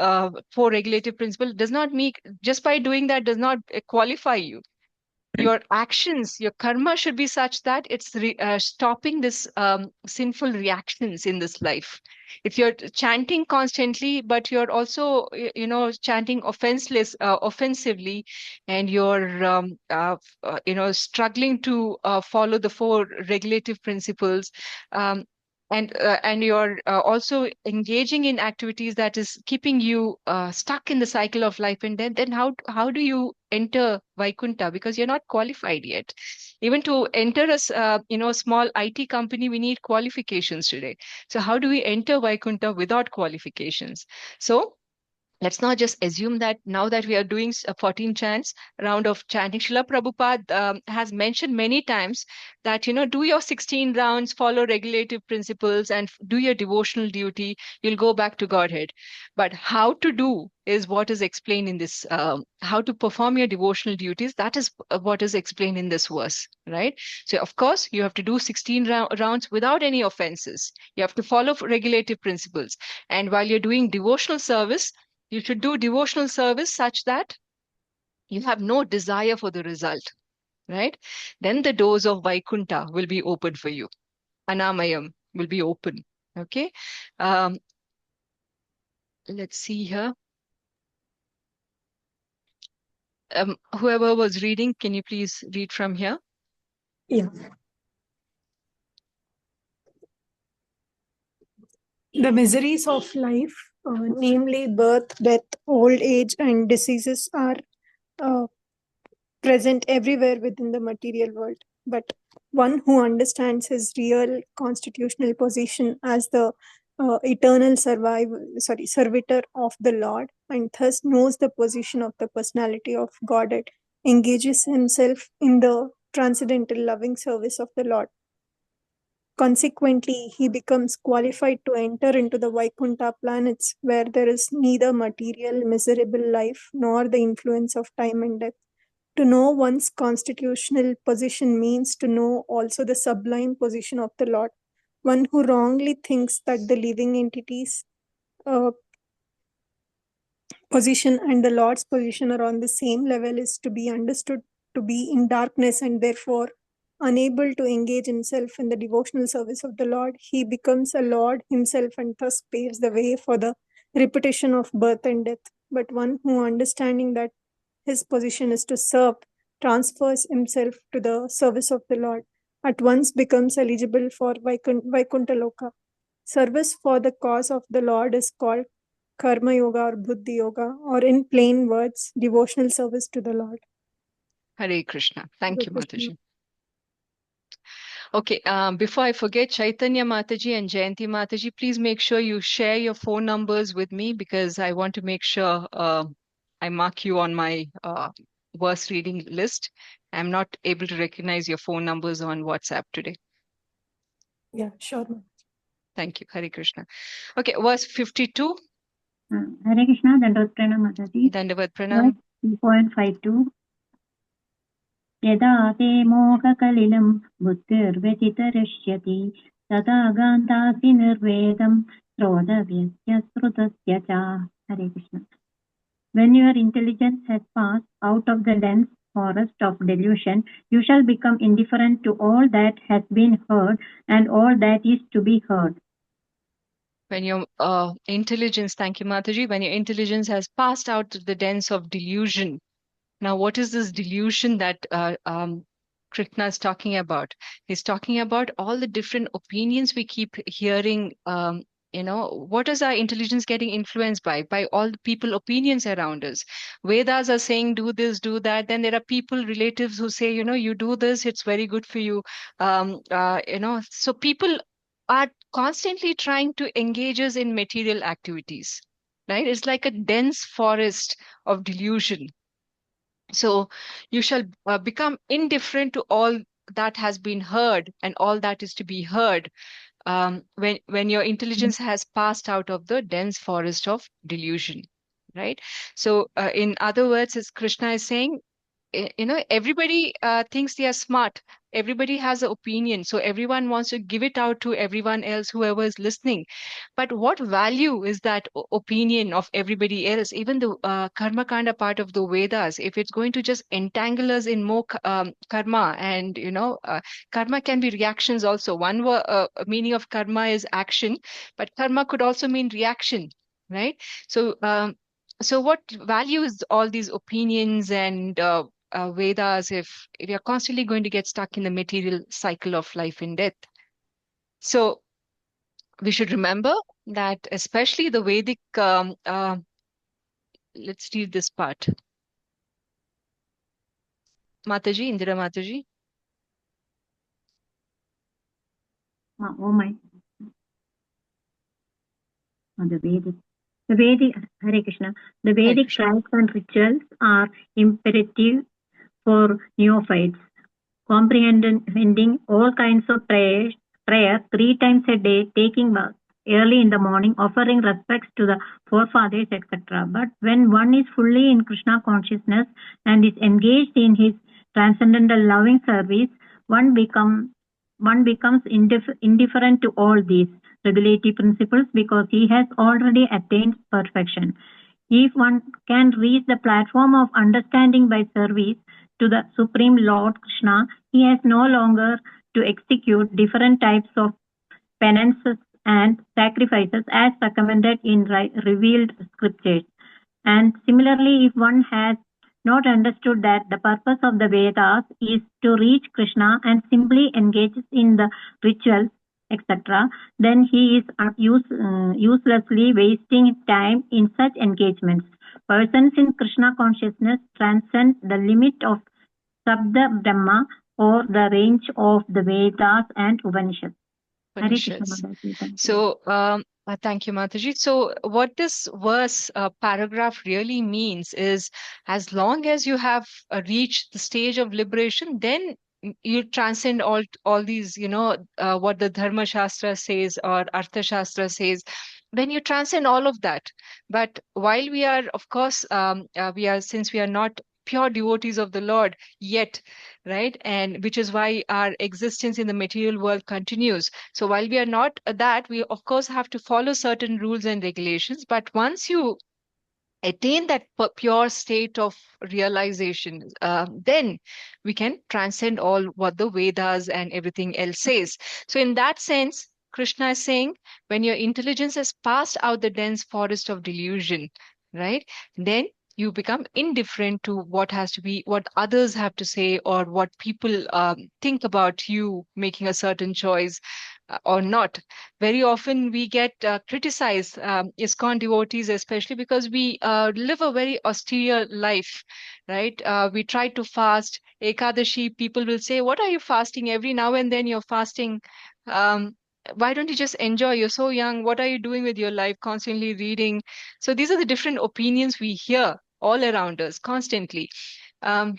four regulative principles, does not make, just by doing that does not qualify you. Your actions, your karma should be such that it's stopping this sinful reactions in this life. If you're chanting constantly, but you're also, chanting offensively, and you're, struggling to follow the four regulative principles, and you're also engaging in activities that is keeping you stuck in the cycle of life and death, then how do you enter Vaikunta? Because you're not qualified yet. Even to enter a small IT company, we need qualifications today. So how do we enter Vaikunta without qualifications? So let's not just assume that now that we are doing a 14 chants round of chanting. Srila Prabhupada has mentioned many times that, do your 16 rounds, follow regulative principles, and do your devotional duty. You'll go back to Godhead. But how to do is what is explained in this, how to perform your devotional duties. That is what is explained in this verse, right? So, of course, you have to do 16 rounds without any offenses. You have to follow regulative principles. And while you're doing devotional service, you should do devotional service such that you have no desire for the result, right? Then the doors of Vaikunta will be opened for you. Anamayam. will be open. Okay. Let's see here. Whoever was reading, can you please read from here? Yeah. The miseries of life, namely birth, death, old age, and diseases, are present everywhere within the material world. But one who understands his real constitutional position as the servitor of the Lord, and thus knows the position of the personality of Godhead, engages himself in the transcendental loving service of the Lord. Consequently, he becomes qualified to enter into the Vaikuntha planets, where there is neither material, miserable life nor the influence of time and death. To know one's constitutional position means to know also the sublime position of the Lord. One who wrongly thinks that the living entities' position and the Lord's position are on the same level is to be understood to be in darkness, and therefore unable to engage himself in the devotional service of the Lord. He becomes a Lord himself and thus paves the way for the repetition of birth and death. But one who, understanding that his position is to serve, transfers himself to the service of the Lord, at once becomes eligible for Vaikuntha Loka. Service for the cause of the Lord is called Karma Yoga or Buddhi Yoga, or in plain words, devotional service to the Lord. Hare Krishna. Thank you, Hare Krishna. Mataji. Okay, before I forget, Chaitanya Mataji and Jayanthi Mataji, please make sure you share your phone numbers with me, because I want to make sure I mark you on my verse reading list. I'm not able to recognize your phone numbers on WhatsApp today. Yeah, sure. Thank you. Hare Krishna. Okay, verse 52. Hare Krishna, Dandavat Pranam Mataji. Dandavat Pranam. 2.52. यदा ते मोहकलिलं बुद्धिर्व्यतितरिष्यति तदा गान्धासि निर्वेदं श्रोतव्यस्य श्रुतस्य च. Hare Krishna. When your intelligence has passed out of the dense forest of delusion, you shall become indifferent to all that has been heard and all that is to be heard. When your intelligence, thank you, Mataji, when your intelligence has passed out of the dens of delusion. Now, what is this delusion that Krishna is talking about? He's talking about all the different opinions we keep hearing. What is our intelligence getting influenced by? By all the people opinions around us. Vedas are saying, do this, do that. Then there are people, relatives who say, you do this, it's very good for you. So people are constantly trying to engage us in material activities, right? It's like a dense forest of delusion. So you shall become indifferent to all that has been heard and all that is to be heard when your intelligence has passed out of the dense forest of delusion, right? So in other words, as Krishna is saying, everybody thinks they are smart. Everybody has an opinion. So everyone wants to give it out to everyone else, whoever is listening. But what value is that opinion of everybody else? Even the karma kanda part of the Vedas, if it's going to just entangle us in more karma, and karma can be reactions also. One meaning of karma is action, but karma could also mean reaction, right? So what value is all these opinions and Vedas if we are constantly going to get stuck in the material cycle of life and death? So we should remember that especially the Vedic, let's read this part. Mataji, Indira Mataji. Oh my. The Vedic, Hare Krishna, the Vedic rites and rituals are imperative for neophytes, comprehending all kinds of prayer 3 times a day, taking bath early in the morning, offering respects to the forefathers, etc. But when one is fully in Krishna consciousness and is engaged in his transcendental loving service, one becomes indifferent to all these regulative principles because he has already attained perfection. If one can reach the platform of understanding by service to the Supreme Lord Krishna, he has no longer to execute different types of penances, and sacrifices as recommended in revealed scriptures. And similarly, if one has not understood that the purpose of the Vedas is to reach Krishna and simply engages in the rituals, etc., then he is uselessly wasting time in such engagements. Persons in Krishna consciousness transcend the limit of Sabda Brahma or the range of the Vedas and Upanishads. Hare Krishna, Upanishads. Mataji, thank you. So, thank you, Mataji. So, what this verse, paragraph really means is, as long as you have reached the stage of liberation, then you transcend all these, what the Dharma Shastra says or Artha Shastra says. Then you transcend all of that. But while we are, of course, since we are not pure devotees of the Lord yet, right? And which is why our existence in the material world continues. So while we are not that, we of course have to follow certain rules and regulations. But once you attain that pure state of realization, then we can transcend all what the Vedas and everything else says. So in that sense, Krishna is saying, when your intelligence has passed out the dense forest of delusion, right, then you become indifferent to what others have to say, or what people think about you making a certain choice or not. Very often we get criticized, ISKCON devotees especially, because we live a very austere life, right? We try to fast. Ekadashi, people will say, what are you fasting? Every now and then you're fasting. Um, why don't you just enjoy? You're so young. What are you doing with your life? Constantly reading. So these are the different opinions we hear all around us constantly. Um,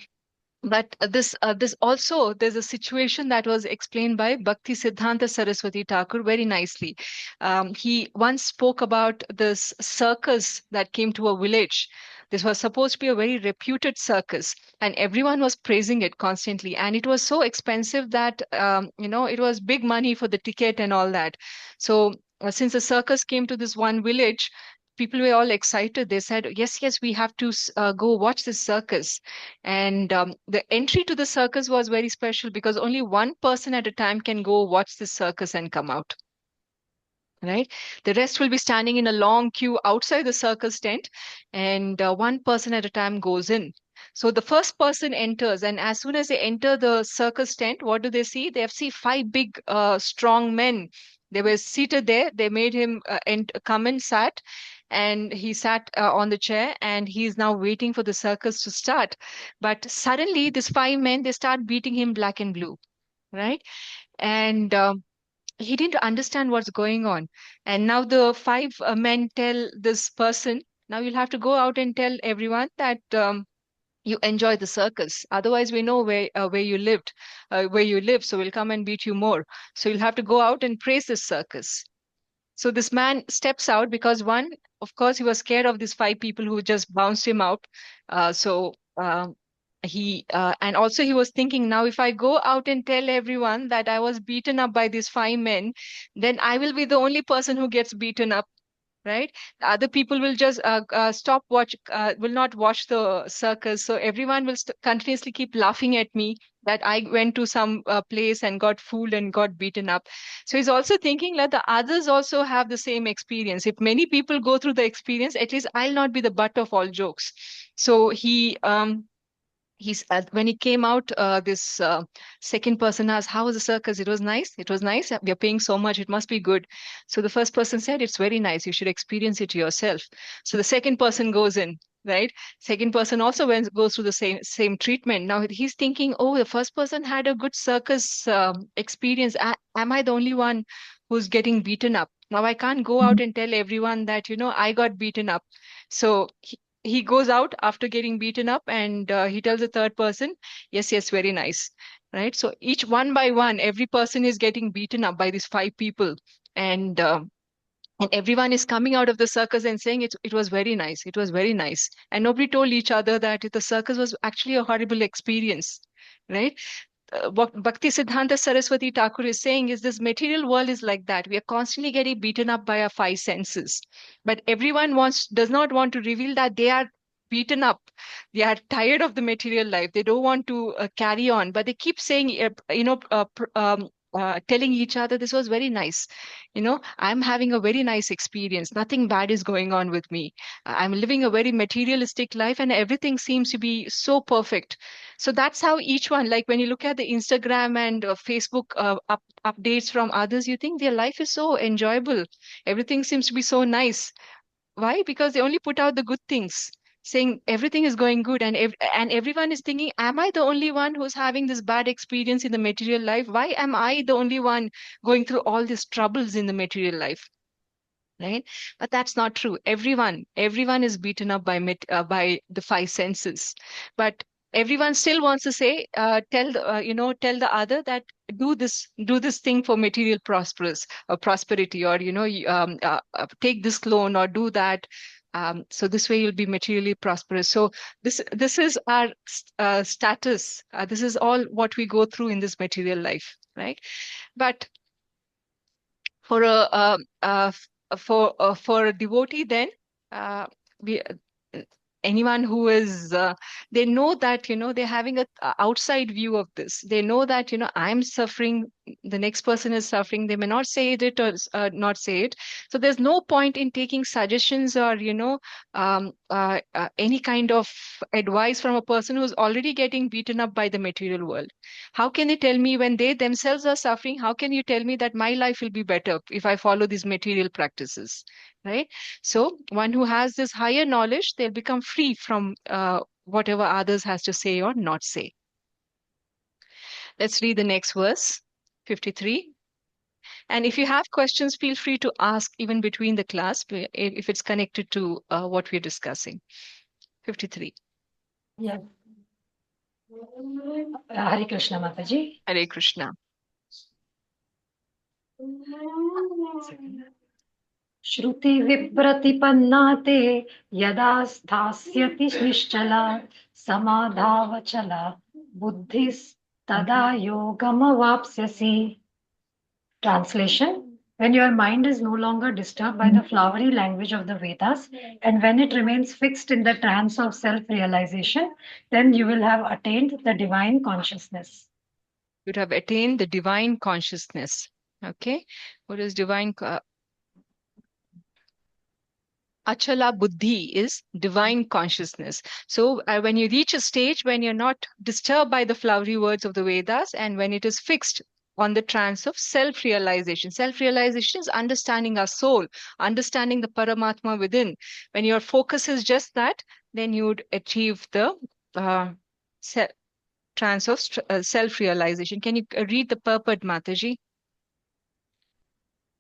but this also, there's a situation that was explained by Bhakti Siddhanta Saraswati Thakur very nicely. He once spoke about this circus that came to a village. This was supposed to be a very reputed circus, and everyone was praising it constantly. And it was so expensive that it was big money for the ticket and all that. So since the circus came to this one village, people were all excited. They said, yes, yes, we have to go watch this circus. And the entry to the circus was very special because only one person at a time can go watch this circus and come out. Right? The rest will be standing in a long queue outside the circus tent, and one person at a time goes in. So the first person enters, and as soon as they enter the circus tent, what do they see? They see five big, strong men. They were seated there. They made him come and sat, and he sat on the chair, and he's now waiting for the circus to start. But suddenly, these five men, they start beating him black and blue, right? And he didn't understand what's going on. And now the five men tell this person, now you'll have to go out and tell everyone that you enjoy the circus. Otherwise, we know where you lived, where you live, so we'll come and beat you more. So you'll have to go out and praise this circus. So this man steps out because one, of course, he was scared of these five people who just bounced him out. And also he was thinking, now if I go out and tell everyone that I was beaten up by these five men, then I will be the only person who gets beaten up, right? Other people will just will not watch the circus. So everyone will continuously keep laughing at me that I went to some place and got fooled and got beaten up. So he's also thinking that the others also have the same experience. If many people go through the experience, at least I'll not be the butt of all jokes. So he's when he came out, this second person asked, how was the circus? It was nice. It was nice. We are paying so much, it must be good. So the first person said, it's very nice, you should experience it yourself. So the second person goes in, right? Second person also goes through the same treatment. Now he's thinking, oh, the first person had a good circus experience. Am I the only one who's getting beaten up? Now I can't go out and tell everyone that I got beaten up. So he goes out after getting beaten up, and he tells the third person, yes, yes, very nice, right? So each one by one, every person is getting beaten up by these five people, and everyone is coming out of the circus and saying it was very nice, it was very nice, and nobody told each other that the circus was actually a horrible experience, right? What Bhakti Siddhanta Saraswati Thakur is saying is, this material world is like that. We are constantly getting beaten up by our five senses. But everyone does not want to reveal that they are beaten up. They are tired of the material life. They don't want to carry on. But they keep saying, telling each other, this was very nice. I'm having a very nice experience. Nothing bad is going on with me. I'm living a very materialistic life and everything seems to be so perfect. So that's how each one, like when you look at the Instagram and Facebook updates from others, you think their life is so enjoyable. Everything seems to be so nice. Why? Because they only put out the good things, saying everything is going good, and everyone is thinking, am I the only one who's having this bad experience in the material life? Why am I the only one going through all these troubles in the material life? Right? But that's not true. Everyone is beaten up by the five senses, but everyone still wants to say, tell the other that do this thing for material prosperity, or take this loan or do that. So this way you'll be materially prosperous. So this is our status. This is all what we go through in this material life, right? But for a devotee, then uh, we anyone who is they know that they're having a outside view of this. They know that I'm suffering, the next person is suffering. They may not say it or not say it. So there's no point in taking suggestions or any kind of advice from a person who's already getting beaten up by the material world. How can they tell me when they themselves are suffering? How can you tell me that my life will be better if I follow these material practices, right? So one who has this higher knowledge, they'll become free from whatever others has to say or not say. Let's read the next verse, 53. And if you have questions, feel free to ask even between the class if it's connected to what we're discussing. 53. Yeah. Hare Krishna, Mataji. Hare Krishna. श्रुति विप्रतिपन्ना ते यदा स्थास्यति निश्चला समाधावचला बुद्धिस्तदा योगमवाप्स्यसि. Translation: when your mind is no longer disturbed by the flowery language of the Vedas, and when it remains fixed in the trance of self-realization, then you will have attained the divine consciousness. You would have attained the divine consciousness. Okay, what is divine? Achala buddhi is divine consciousness. So when you reach a stage when you're not disturbed by the flowery words of the Vedas, and when it is fixed on the trance of self-realization. Self-realization is understanding our soul, understanding the Paramatma within. When your focus is just that, then you would achieve the trance of self-realization. Can you read the purport, Mataji?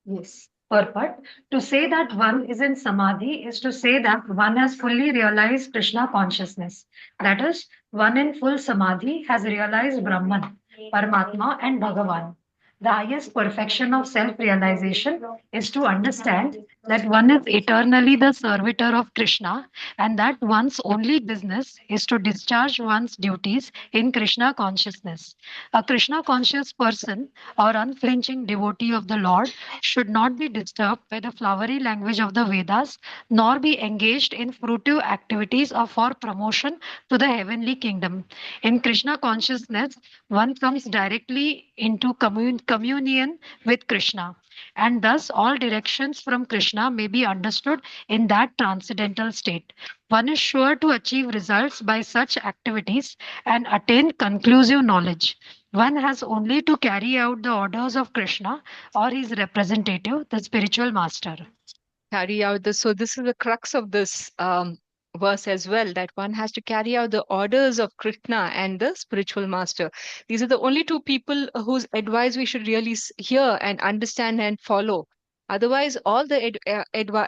Yes. Purport: to say that one is in samadhi is to say that one has fully realized Krishna consciousness. That is, one in full samadhi has realized Brahman, Paramatma, and Bhagavan. The highest perfection of self-realization is to understand that one is eternally the servitor of Krishna and that one's only business is to discharge one's duties in Krishna consciousness. A Krishna conscious person or unflinching devotee of the Lord should not be disturbed by the flowery language of the Vedas, nor be engaged in fruitive activities or for promotion to the heavenly kingdom. In Krishna consciousness, one comes directly into communion with Krishna, and thus all directions from Krishna may be understood in that transcendental state. One is sure to achieve results by such activities and attain conclusive knowledge. One has only to carry out the orders of Krishna or his representative, the spiritual master. Carry out this. So this is the crux of this verse as well, that one has to carry out the orders of Krishna and the spiritual master. These are the only two people whose advice we should really hear and understand and follow. Otherwise, all the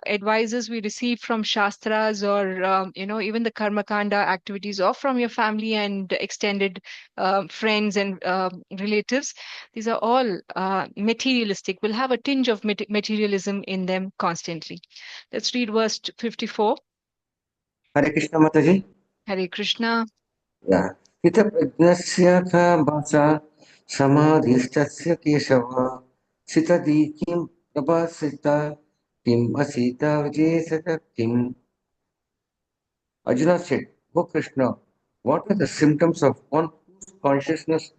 advices we receive from shastras or even the karma kanda activities, or from your family and extended friends and relatives, these are all materialistic. Will have a tinge of materialism in them constantly. Let's read verse 54. Hare Krishna Mataji. Hare Krishna. Yeah. Hita prajnasya ka basa samadhistasya kesava sitadi kim kapasita kim asita vijesata kim. Arjuna said, O Krishna, what are the symptoms of one whose consciousness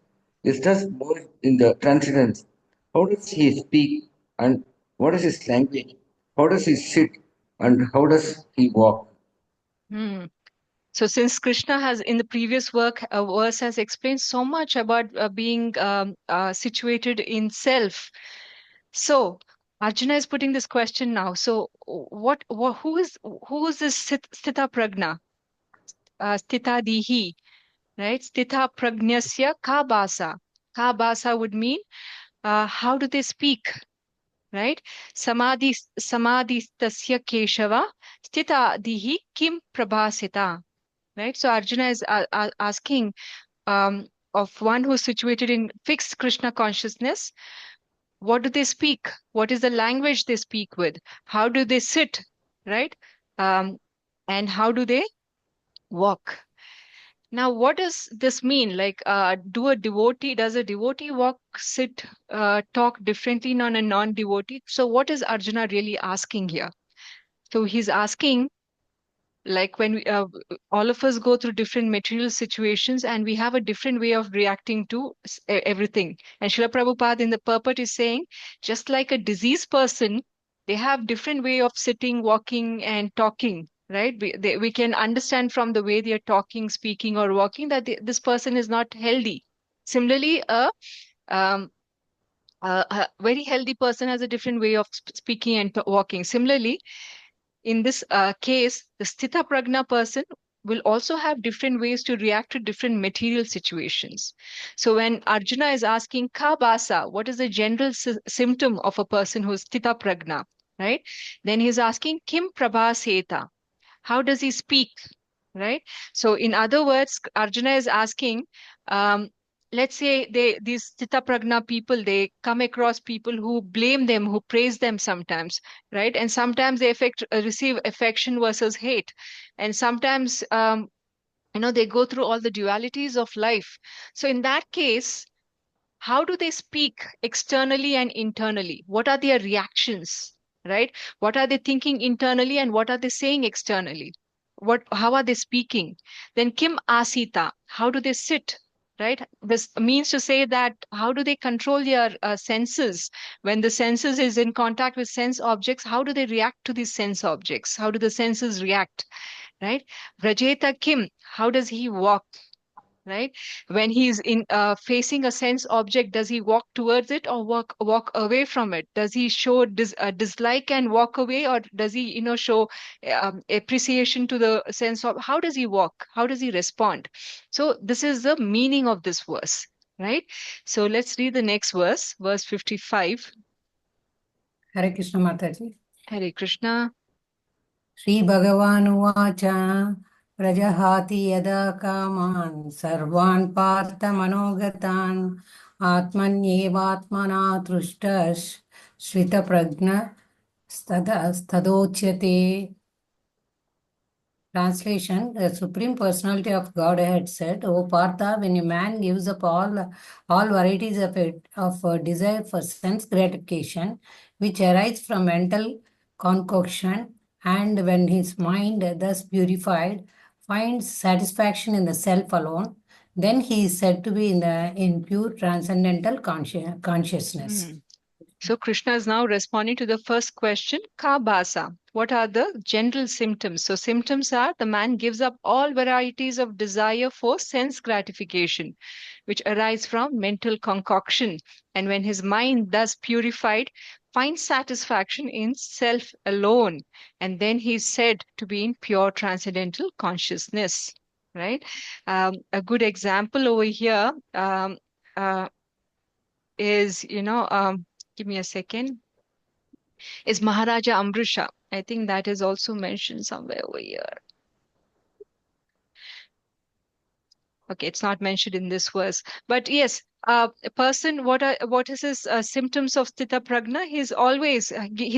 is thus merged in the transcendence? How does he speak and what is his language? How does he sit and how does he walk? Hmm. So since Krishna has in the previous verse has explained so much about being situated in self. So Arjuna is putting this question now. So who is this Sthita Pragna? Sthita Dihi, right? Sthita Pragnasya ka basa. Ka basa would mean how do they speak, right? Samadhi tasya Keshava Sthita Dihi kim prabhasita. Right. So Arjuna is asking of one who's situated in fixed Krishna consciousness, what do they speak? What is the language they speak with? How do they sit? Right. Um, and how do they walk? Now, what does this mean? Like, does a devotee walk, sit, talk differently on a non-devotee? So what is Arjuna really asking here? So he's asking, like when all of us go through different material situations and we have a different way of reacting to everything. And Srila Prabhupada in the purport is saying, just like a diseased person, they have different way of sitting, walking, and talking. Right? We can understand from the way they are talking, speaking, or walking that this person is not healthy. Similarly, um, a very healthy person has a different way of speaking and walking. Similarly, in this case, the Sthita Pragna person will also have different ways to react to different material situations. So when Arjuna is asking Kabasa, what is the general symptom of a person who is Sthita Pragna, right? Then he's asking Kim Prabhaseta, how does he speak, right? So in other words, Arjuna is asking, um, let's say these Chitta Pragna people, they come across people who blame them, who praise them sometimes, right? And sometimes they receive affection versus hate. And sometimes, they go through all the dualities of life. So in that case, how do they speak externally and internally? What are their reactions, right? What are they thinking internally and what are they saying externally? How are they speaking? Then Kim Asita, how do they sit? Right? This means to say that how do they control their senses? When the senses is in contact with sense objects, how do they react to these sense objects? How do the senses react? Right? Vrajeta Kim, how does he walk? Right, when he's in facing a sense object, does he walk towards it or walk away from it? Does he show dislike and walk away, or does he show appreciation to the sense of how does he walk, how does he respond? So this is the meaning of this verse, right? So let's read the next verse 55. Hare Krishna Mataji. Hare Krishna. श्रीभगवानुवाच प्रजहाति यदा कामान् सर्वान् पार्थमनोगतान् आत्मन्येवात्मना तुष्टः श्रितप्रज्ञस्तदोच्यते. Translation: The Supreme Personality of Godhead said, O Partha, when a man gives up all varieties of desire for sense gratification, which arise from mental concoction, and when his mind, thus purified, finds satisfaction in the self alone, then he is said to be in pure transcendental consciousness. So Krishna is now responding to the first question, Kabasa. What are the general symptoms? So symptoms are the man gives up all varieties of desire for sense gratification, which arise from mental concoction. And when his mind, thus purified, finds satisfaction in self alone, and then he is said to be in pure transcendental consciousness, right? A good example over here is, give me a second, is Maharaja Amrisha. I think that is also mentioned somewhere over here. Okay, it's not mentioned in this verse, but yes, a person, what is his symptoms of Sthita Pragna? He's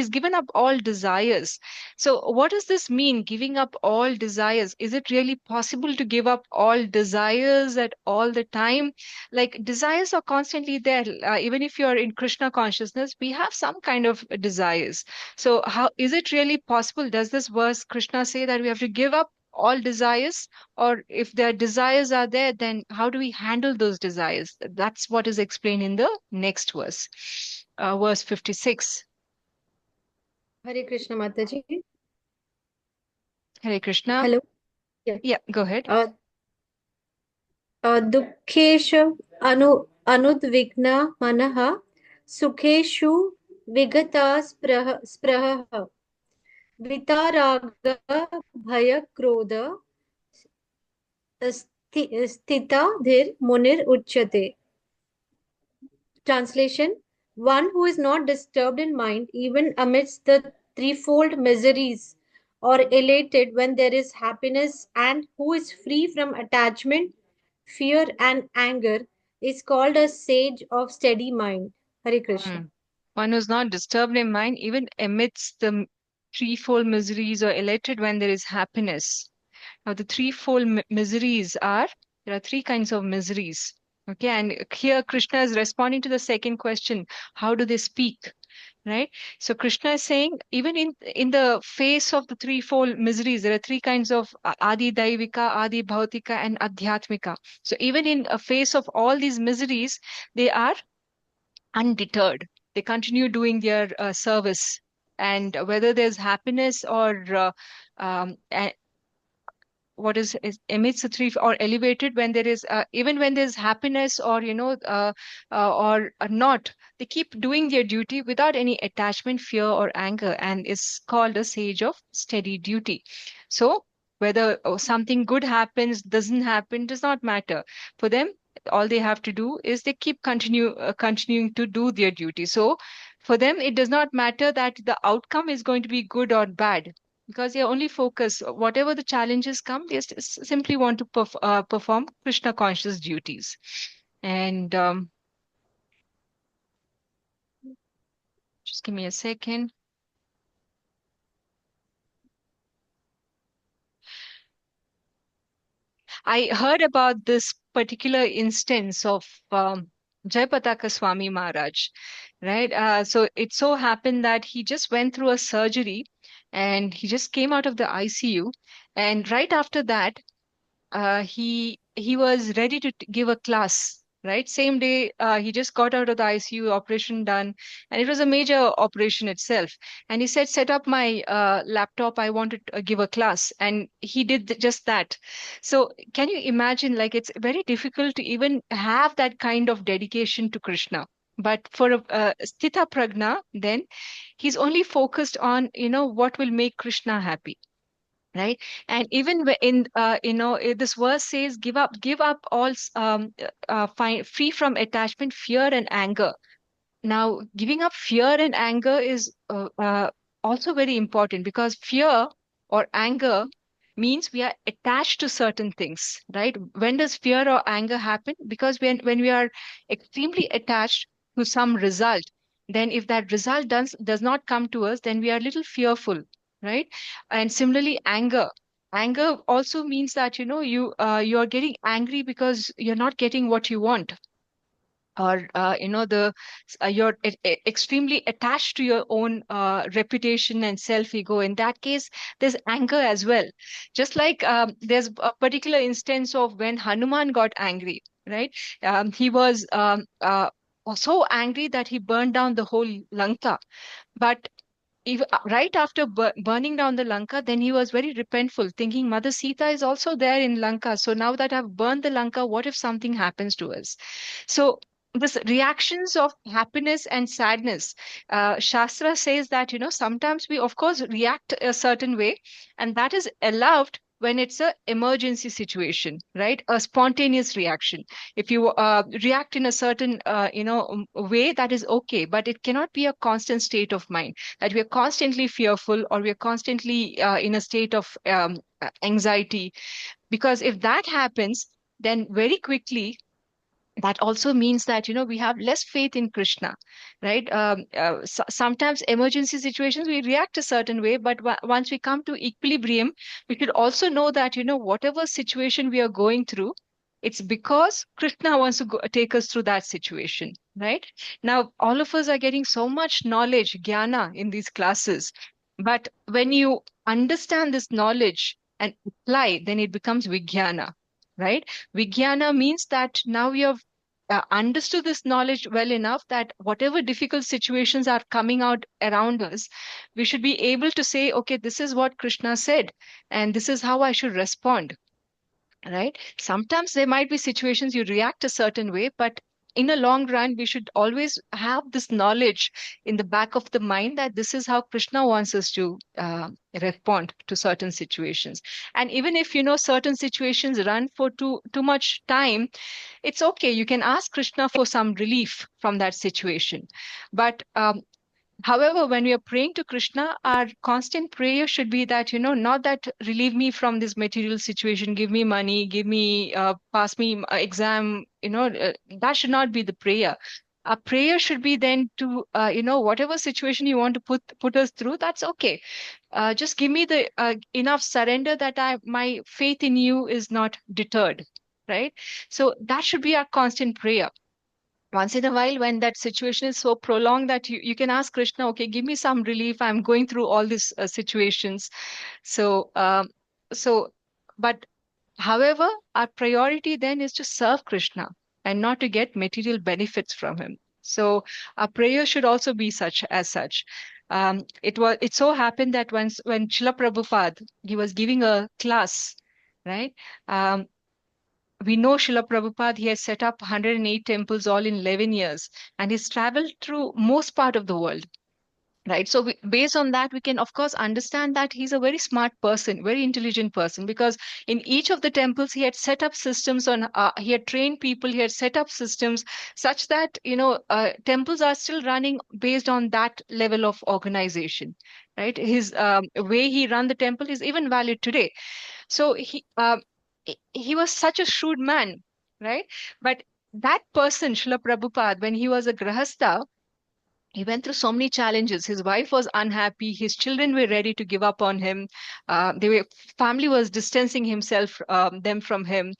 given up all desires. So what does this mean, giving up all desires? Is it really possible to give up all desires at all the time? Like desires are constantly there. Even if you're in Krishna consciousness, we have some kind of desires. So how is it really possible? Does this verse Krishna say that we have to give up all desires, or if their desires are there, then how do we handle those desires? That's what is explained in the next verse. verse 56. Hare Krishna Mataji. Hare Krishna. Hello. Yeah. Yeah, go ahead. Dukkheshu anudvigna manaha sukeshu vigata sprahah vitaraga bhaya krodha sthita dhir munir uchyate. Translation: one who is not disturbed in mind even amidst the threefold miseries, or elated when there is happiness, and who is free from attachment, fear, and anger, is called a sage of steady mind. Hare Krishna. One who's not disturbed in mind, even amidst the threefold miseries, or elated when there is happiness. Now, the threefold miseries are, there are three kinds of miseries. Okay, and here Krishna is responding to the second question: how do they speak? Right? So Krishna is saying, even in the face of the threefold miseries, there are three kinds of Adi Daivika, Adi Bhautika, and Adhyatmika. So even in a face of all these miseries, they are undeterred. They continue doing their service. And whether there's happiness or what is emits a three, or elevated when there is even when there's happiness, or or not, they keep doing their duty without any attachment, fear, or anger, and is called a sage of steady duty. So whether something good happens, doesn't happen, does not matter for them. All they have to do is they keep continuing to do their duty. So for them, it does not matter that the outcome is going to be good or bad, because they only focus, whatever the challenges come, they simply want to perform Krishna conscious duties. And just give me a second. I heard about this particular instance of Jayapataka Swami Maharaj, right? So it so happened that he just went through a surgery, and he just came out of the ICU, and right after that, he was ready to give a class, right? Same day, he just got out of the ICU, operation done, and it was a major operation itself. And he said, "Set up my laptop. I want to give a class," and he did just that. So can you imagine? Like, it's very difficult to even have that kind of dedication to Krishna. But for a Sthita Pragna, then he's only focused on what will make Krishna happy, right? And even in this verse says, give up all free from attachment, fear, and anger. Now, giving up fear and anger is also very important, because fear or anger means we are attached to certain things, right? When does fear or anger happen? Because when we are extremely attached to some result, then if that result does not come to us, then we are a little fearful, right? And similarly, anger also means that you are getting angry because you're not getting what you want, or the you're extremely attached to your own reputation and self ego. In that case, there's anger as well. Just like there's a particular instance of when Hanuman got angry, right? He was so angry that he burned down the whole Lanka. But right after burning down the Lanka, then he was very repentful, thinking Mother Sita is also there in Lanka. So now that I've burned the Lanka, what if something happens to us? So this reactions of happiness and sadness, Shastra says that sometimes we of course react a certain way, and that is allowed when it's a emergency situation, right? A spontaneous reaction. If you react in a certain way, that is okay, but it cannot be a constant state of mind, that we are constantly fearful, or we are constantly in a state of anxiety. Because if that happens, then very quickly that also means that we have less faith in Krishna, right? Sometimes emergency situations we react a certain way, but once we come to equilibrium, we should also know that whatever situation we are going through, it's because Krishna wants to take us through that situation, right? Now all of us are getting so much knowledge, jnana, in these classes, but when you understand this knowledge and apply, then it becomes vijnana, right? Vijnana means that now you have understood this knowledge well enough that whatever difficult situations are coming out around us, we should be able to say, okay, this is what Krishna said, and this is how I should respond. Right? Sometimes there might be situations you react a certain way, but in a long run, we should always have this knowledge in the back of the mind that this is how Krishna wants us to respond to certain situations. And even if certain situations run for too much time, it's okay. You can ask Krishna for some relief from that situation. But however, when we are praying to Krishna, our constant prayer should be that, not that relieve me from this material situation, give me money, give me, pass me exam, that should not be the prayer. Our prayer should be then to, whatever situation you want to put us through, that's okay. Just give me the enough surrender that my faith in you is not deterred, right? So that should be our constant prayer. Once in a while, when that situation is so prolonged that you can ask Krishna, okay, give me some relief, I'm going through all these situations. So um, so but however, our priority then is to serve Krishna and not to get material benefits from him. So our prayer should also be such as such. It so happened that once when Srila Prabhupada, he was giving a class, right? um, we know Srila Prabhupada, he has set up 108 temples all in 11 years, and he's traveled through most part of the world. Right. So based on that, we can, of course, understand that he's a very smart person, very intelligent person, because in each of the temples, he had set up systems he had trained people, he had set up systems such that, temples are still running based on that level of organization. Right. His way he run the temple is even valid today. So he was such a shrewd man, right? But that person, Srila Prabhupada, when he was a grahastha, he went through so many challenges. His wife was unhappy. His children were ready to give up on him. Family was distancing them from him,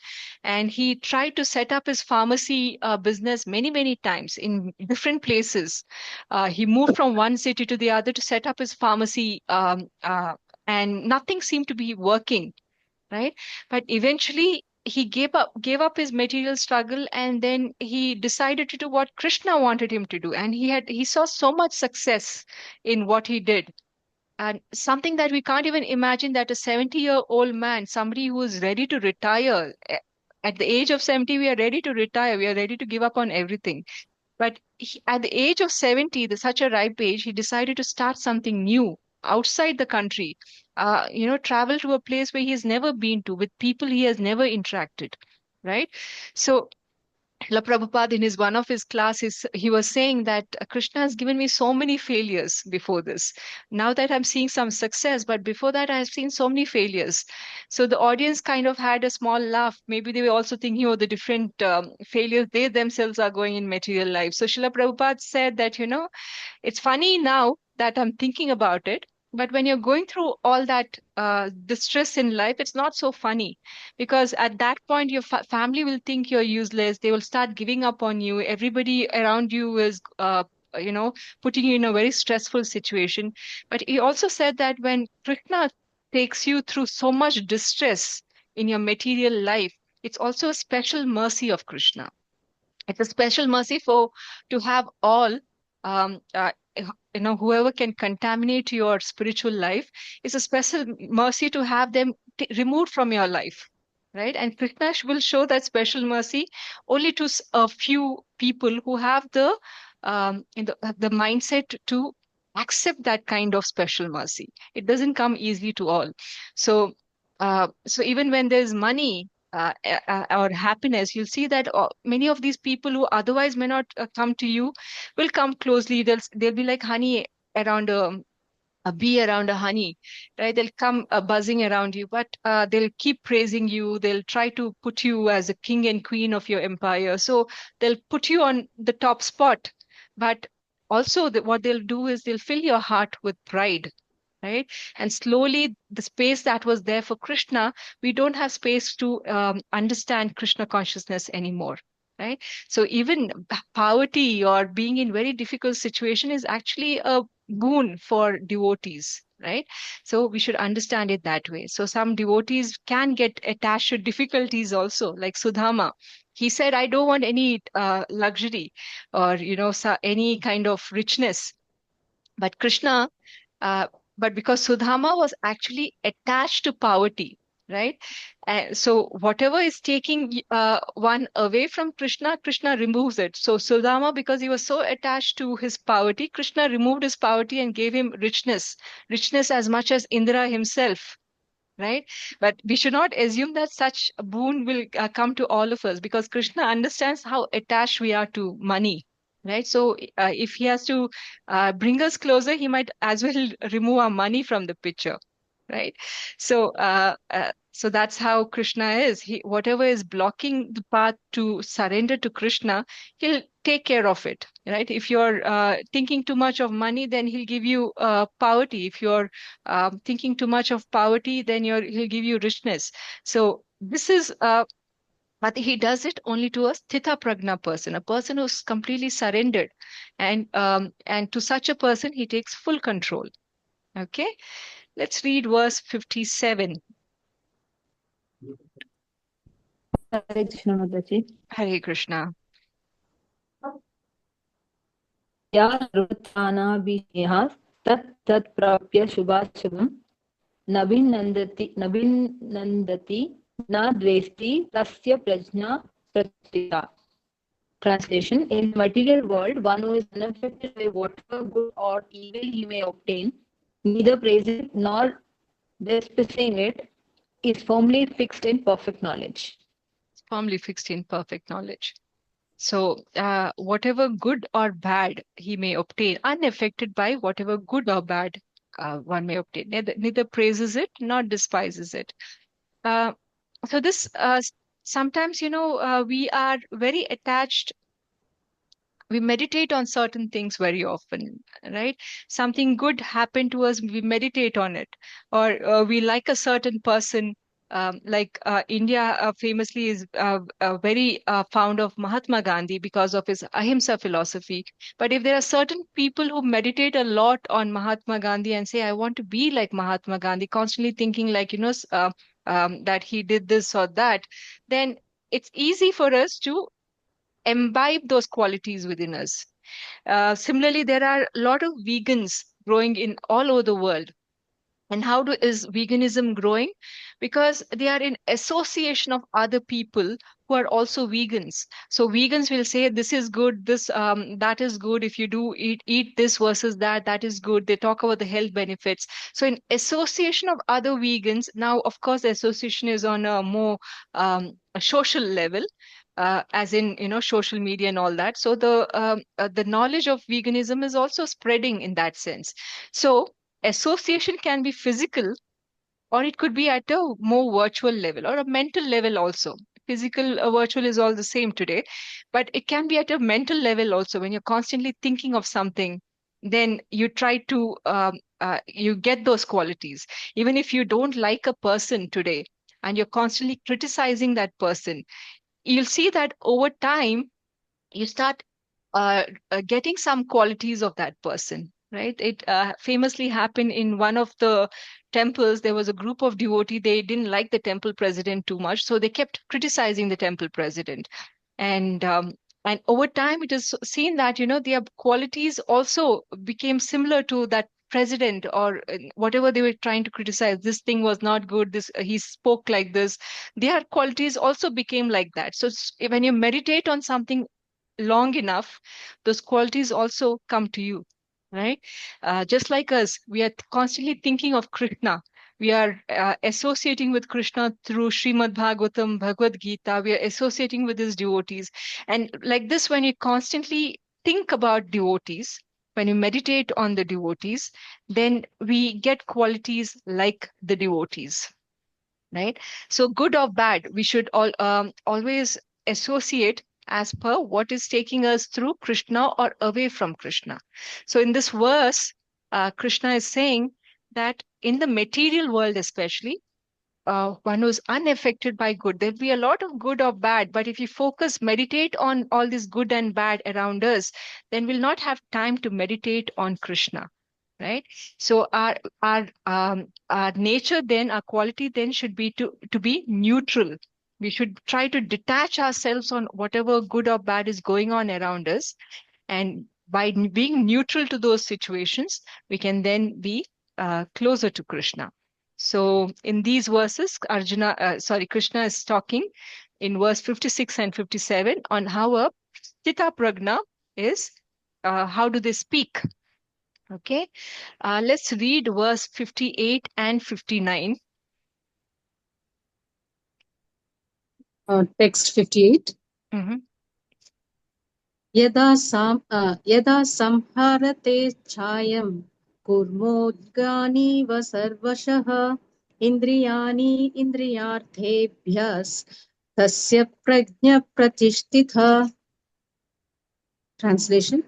and he tried to set up his pharmacy business many, many times in different places. He moved from one city to the other to set up his pharmacy, and nothing seemed to be working, right? But eventually he gave up his material struggle, and then he decided to do what Krishna wanted him to do, and he saw so much success in what he did. And something that we can't even imagine, that a 70-year-old man, somebody who is ready to retire at the age of 70, we are ready to retire, we are ready to give up on everything. But at the age of 70, such a ripe age, he decided to start something new outside the country. Travel to a place where he has never been to, with people he has never interacted, right? So La Prabhupada, in his one of his classes, he was saying that Krishna has given me so many failures before this. Now that I'm seeing some success, but before that I've seen so many failures. So the audience kind of had a small laugh. Maybe they were also thinking, oh, the different failures they themselves are going in material life. So Srila Prabhupada said that, it's funny now that I'm thinking about it, but when you're going through all that distress in life, it's not so funny, because at that point your family will think you're useless. They will start giving up on you. Everybody around you is, you know, putting you in a very stressful situation. But he also said that when Krishna takes you through so much distress in your material life, it's also a special mercy of Krishna. It's a special mercy for to have all, um, uh, whoever can contaminate your spiritual life. It's a special mercy to have them removed from your life, right? And Krishna will show that special mercy only to a few people who have the mindset to accept that kind of special mercy. It doesn't come easily to all. So even when there's money, or happiness, you'll see that many of these people who otherwise may not come to you will come closely. They'll be like honey around a bee around a honey, right? They'll come buzzing around you, but they'll keep praising you. They'll try to put you as a king and queen of your empire. So they'll put you on the top spot, but also what they'll do is they'll fill your heart with pride, right? And slowly, the space that was there for Krishna, we don't have space to understand Krishna consciousness anymore, right? So even poverty or being in very difficult situation is actually a boon for devotees, right? So we should understand it that way. So some devotees can get attached to difficulties also, like Sudama. He said, I don't want any luxury or, any kind of richness. But Krishna, uh, but because Sudama was actually attached to poverty, right? And so whatever is taking one away from Krishna, Krishna removes it. So Sudama, because he was so attached to his poverty, Krishna removed his poverty and gave him richness, richness as much as Indra himself, right? But we should not assume that such a boon will come to all of us, because Krishna understands how attached we are to money, right? So if he has to bring us closer, he might as well remove our money from the picture, right? So that's how Krishna is. Whatever is blocking the path to surrender to Krishna, he'll take care of it, right? If you're thinking too much of money, then he'll give you poverty. If you're thinking too much of poverty, then he'll give you richness. So this is but he does it only to a sthita pragna person, a person who's completely surrendered, and to such a person he takes full control. Okay, let's read verse 57. Hare Krishna, Mataji. Hare Krishna. या सर्वत्राणाभिषेहा तत् प्राप्य शुभाशुभं नभिनन्दति न द्वेष्टि तस्य प्रज्ञा प्रतिष्ठिता. Translation: in the material world, one who is unaffected by whatever good or evil he may obtain, neither praising nor despising it, is firmly fixed in perfect knowledge. Firmly fixed in perfect knowledge. So, whatever good or bad he may obtain, unaffected by whatever good or bad one may obtain, neither praises it nor despises it. So this sometimes, we are very attached. We meditate on certain things very often, right? Something good happened to us, we meditate on it, or we like a certain person. Like India famously is very fond of Mahatma Gandhi because of his ahimsa philosophy. But if there are certain people who meditate a lot on Mahatma Gandhi and say, I want to be like Mahatma Gandhi, constantly thinking like, that he did this or that, then it's easy for us to imbibe those qualities within us. Similarly, there are a lot of vegans growing in all over the world. And is veganism growing? Because they are in association of other people who are also vegans. So vegans will say this is good, that is good. If you do eat this versus that is good. They talk about the health benefits. So in association of other vegans, now of course the association is on a more a social level. As in social media and all that, so the knowledge of veganism is also spreading in that sense. So association can be physical, or it could be at a more virtual level or a mental level also. Physical, virtual is all the same today, but it can be at a mental level also. When you're constantly thinking of something, then you try to you get those qualities. Even if you don't like a person today and you're constantly criticizing that person, you'll see that over time you start getting some qualities of that person, right? It famously happened in one of the temples. There was a group of devotee. They didn't like the temple president too much, so they kept criticizing the temple president. And over time, it is seen that their qualities also became similar to that president, or whatever they were trying to criticize. This thing was not good. This he spoke like this. Their qualities also became like that. So when you meditate on something long enough, those qualities also come to you, right? Just like us, we are constantly thinking of Krishna. We are associating with Krishna through Srimad Bhagavatam, Bhagavad Gita. We are associating with his devotees. And like this, when you constantly think about devotees, when you meditate on the devotees, then we get qualities like the devotees, right? So good or bad, we should always associate as per what is taking us through Krishna or away from Krishna. So in this verse, Krishna is saying that in the material world especially, one who's unaffected by good, there'll be a lot of good or bad, but if you focus, meditate on all this good and bad around us, then we'll not have time to meditate on Krishna, right? So our nature then, our quality then should be to be neutral, We should try to detach ourselves on whatever good or bad is going on around us. And by being neutral to those situations, we can then be closer to Krishna. So in these verses, Krishna is talking in verse 56 and 57 on how a Chitta Pragna is, how do they speak? Okay, let's read verse 58 and 59. Text 58. यदा संहरते छायं कुर्मोद्गानीव सर्वशः इन्द्रियाणि इन्द्रियार्थेभ्यस्तस्य प्रज्ञा प्रतिष्ठिता. Translation: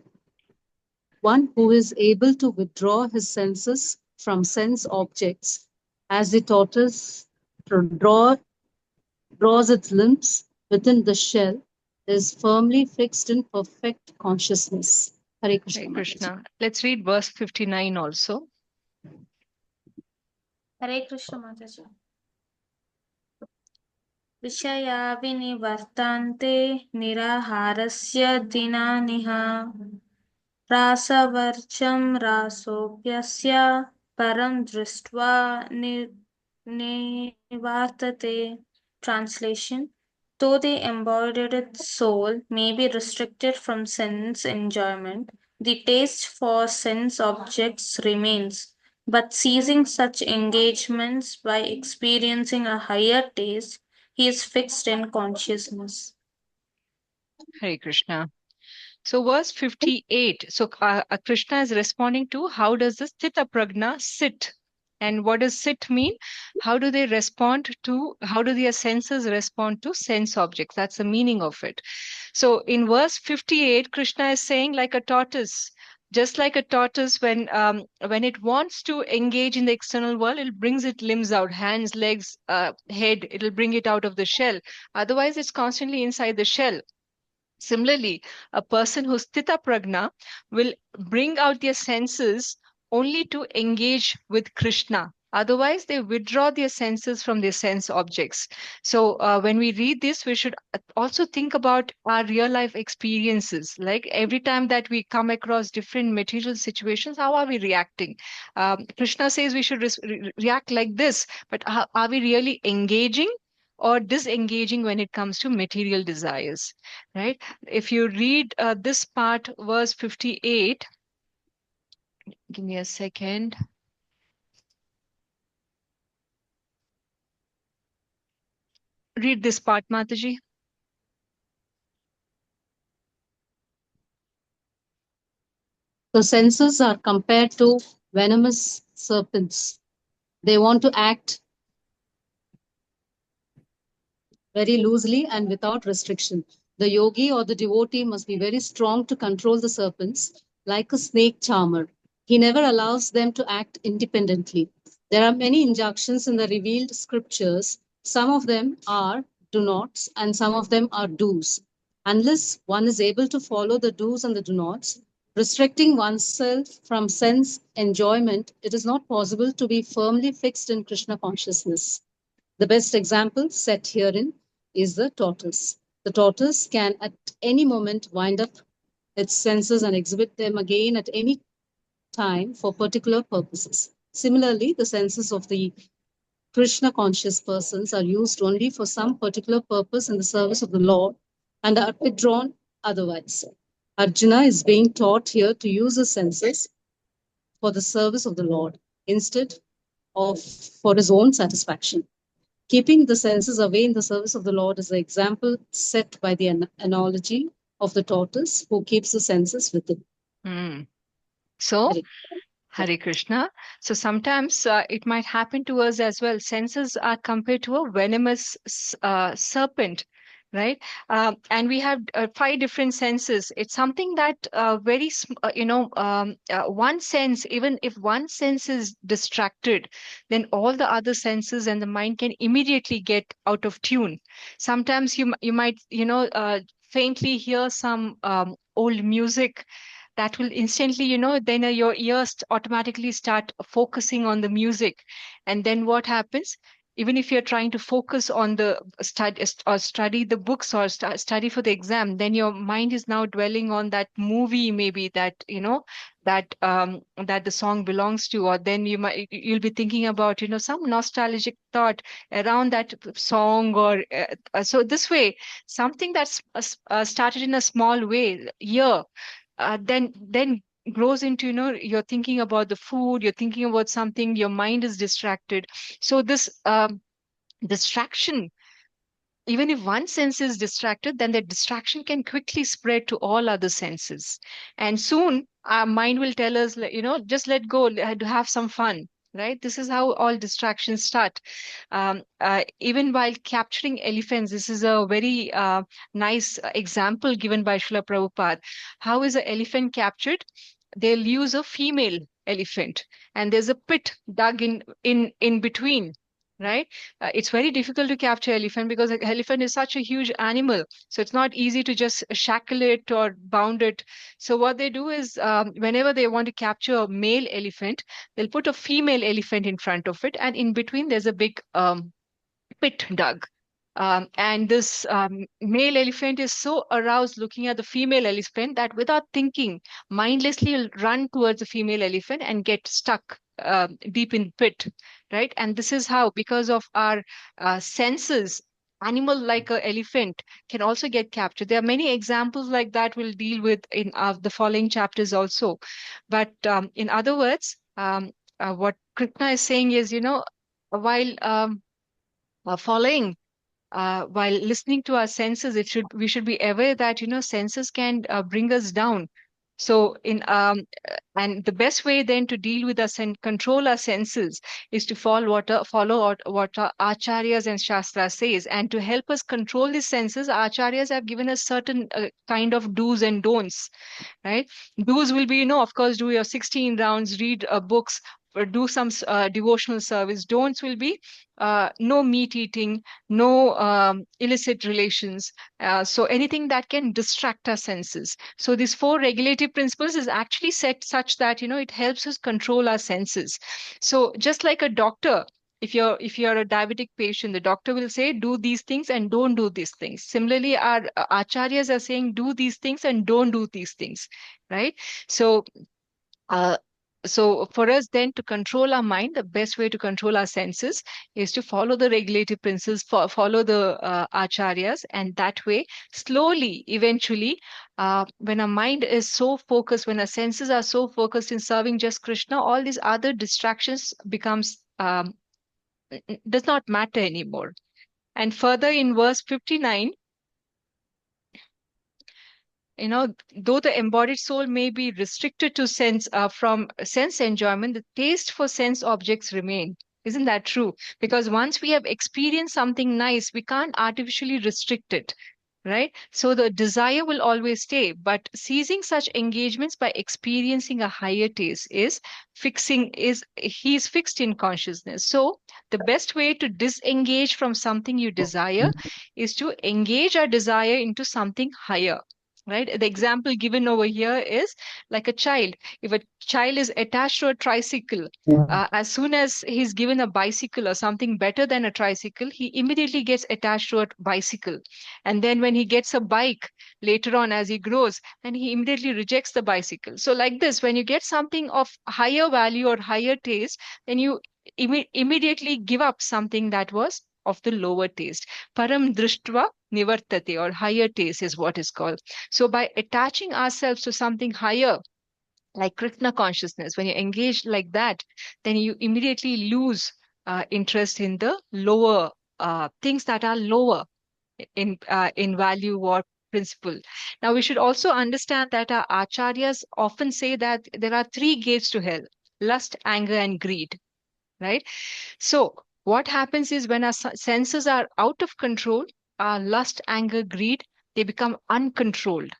one who is able to withdraw his senses from sense objects, as the tortoise draws its limbs within the shell, is firmly fixed in perfect consciousness. Hare Krishna. Hare Krishna. Let's read verse 59 also. Hare Krishna Mataji. Vishaya vinivartante niraharasya dinaniha rasavarcham rasopyasya param drishtva nivartate. Translation: though the embodied soul may be restricted from sense enjoyment, the taste for sense objects remains. But ceasing such engagements by experiencing a higher taste, he is fixed in consciousness. Hare Krishna. So verse 58. So Krishna is responding to how does this Chitta Pragna sit? And what does sit mean? How do their senses respond to sense objects? That's the meaning of it. So in verse 58, Krishna is saying like a tortoise, just like a tortoise when it wants to engage in the external world, it brings its limbs out, hands, legs, head, it'll bring it out of the shell. Otherwise, it's constantly inside the shell. Similarly, a person who's Stita Pragna will bring out their senses only to engage with Krishna. Otherwise, they withdraw their senses from their sense objects. So, when we read this, we should also think about our real life experiences. Like every time that we come across different material situations, how are we reacting? Krishna says we should react like this, but are we really engaging or disengaging when it comes to material desires, right? If you read this part, verse 58, give me a second. Read this part, Mataji. The senses are compared to venomous serpents. They want to act very loosely and without restriction. The yogi or the devotee must be very strong to control the serpents, like a snake charmer. He never allows them to act independently. There are many injunctions in the revealed scriptures. Some of them are do nots, and some of them are do's. Unless one is able to follow the do's and the do nots, restricting oneself from sense enjoyment, it is not possible to be firmly fixed in Krishna consciousness. The best example set herein is the tortoise. The tortoise can at any moment wind up its senses and exhibit them again at any time for particular purposes. Similarly, the senses of the Krishna conscious persons are used only for some particular purpose in the service of the Lord and are withdrawn otherwise. Arjuna is being taught here to use his senses for the service of the Lord instead of for his own satisfaction. Keeping the senses away in the service of the Lord is the example set by the analogy of the tortoise who keeps the senses within. So, Hare Krishna. So sometimes it might happen to us as well. Senses are compared to a venomous serpent, right? And we have 5 different senses. It's something that one sense, even if one sense is distracted, then all the other senses and the mind can immediately get out of tune. Sometimes you might, faintly hear some old music that will instantly, then your ears automatically start focusing on the music. And then what happens? even if you're trying to focus on the study the books or study for the exam, then your mind is now dwelling on that movie, maybe that that the song belongs to, or then you'll be thinking about some nostalgic thought around that song, or so this way something that's started in a small way here, then grows into, you're thinking about the food, you're thinking about something, your mind is distracted. So this distraction, even if one sense is distracted, then the distraction can quickly spread to all other senses. And soon our mind will tell us, just let go, have some fun, right? This is how all distractions start. Even while capturing elephants, this is a very nice example given by Srila Prabhupada. How is an elephant captured? They'll use a female elephant, and there's a pit dug in between, right? It's very difficult to capture elephant because an elephant is such a huge animal. So it's not easy to just shackle it or bound it. So what they do is, whenever they want to capture a male elephant, they'll put a female elephant in front of it, and in between there's a big pit dug. And this male elephant is so aroused looking at the female elephant that without thinking, mindlessly will run towards the female elephant and get stuck deep in pit, right? And this is how, because of our senses, animal like a elephant can also get captured. There are many examples like that we'll deal with in the following chapters also. But in other words, what Krishna is saying is, while following while listening to our senses, we should be aware that senses can bring us down. So and the best way then to deal with us and control our senses is to follow what our acharyas and shastras says. And to help us control these senses, acharyas have given us certain kind of do's and don'ts, right? Do's will be, of course, do your 16 rounds, read books, or do some devotional service. Don'ts will be no meat eating, no illicit relations. So anything that can distract our senses. So these four regulative principles is actually set such that, it helps us control our senses. So just like a doctor, if you're a diabetic patient, the doctor will say do these things and don't do these things. Similarly, our acharyas are saying do these things and don't do these things, right? So uh, so for us then to control our mind, the best way to control our senses is to follow the regulative principles, follow the acharyas, and that way, slowly, eventually, when our mind is so focused, when our senses are so focused in serving just Krishna, all these other distractions becomes does not matter anymore. And further in verse 59, though the embodied soul may be restricted to sense from sense enjoyment, the taste for sense objects remain. Isn't that true? Because once we have experienced something nice, we can't artificially restrict it, right? So the desire will always stay, but ceasing such engagements by experiencing a higher taste he's fixed in consciousness. So the best way to disengage from something you desire is to engage our desire into something higher. Right? The example given over here is like a child. If a child is attached to a tricycle, as soon as he's given a bicycle or something better than a tricycle, he immediately gets attached to a bicycle. And then when he gets a bike later on as he grows, and he immediately rejects the bicycle. So like this, when you get something of higher value or higher taste, then you immediately give up something that was of the lower taste. Param drishtva nivartate, or higher taste is what is called. So by attaching ourselves to something higher, like Krishna consciousness, when you engage like that, then you immediately lose interest in the lower things that are lower in value or principle. Now we should also understand that our acharyas often say that there are three gates to hell: lust, anger, and greed. Right? So what happens is when our senses are out of control, our lust, anger, greed, they become uncontrolled,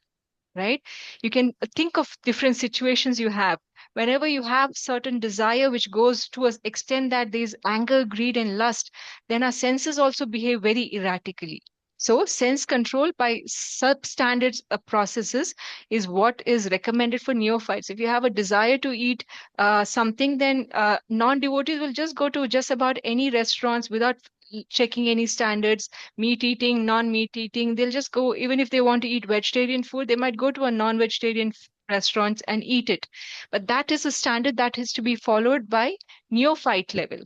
right? You can think of different situations you have. Whenever you have certain desire which goes to an extent that there's anger, greed, and lust, then our senses also behave very erratically. So sense control by substandard processes is what is recommended for neophytes. If you have a desire to eat something, then non-devotees will just go to just about any restaurants without checking any standards, meat eating, non-meat eating. They'll just go, even if they want to eat vegetarian food, they might go to a non-vegetarian restaurant and eat it. But that is a standard that is to be followed by neophyte level.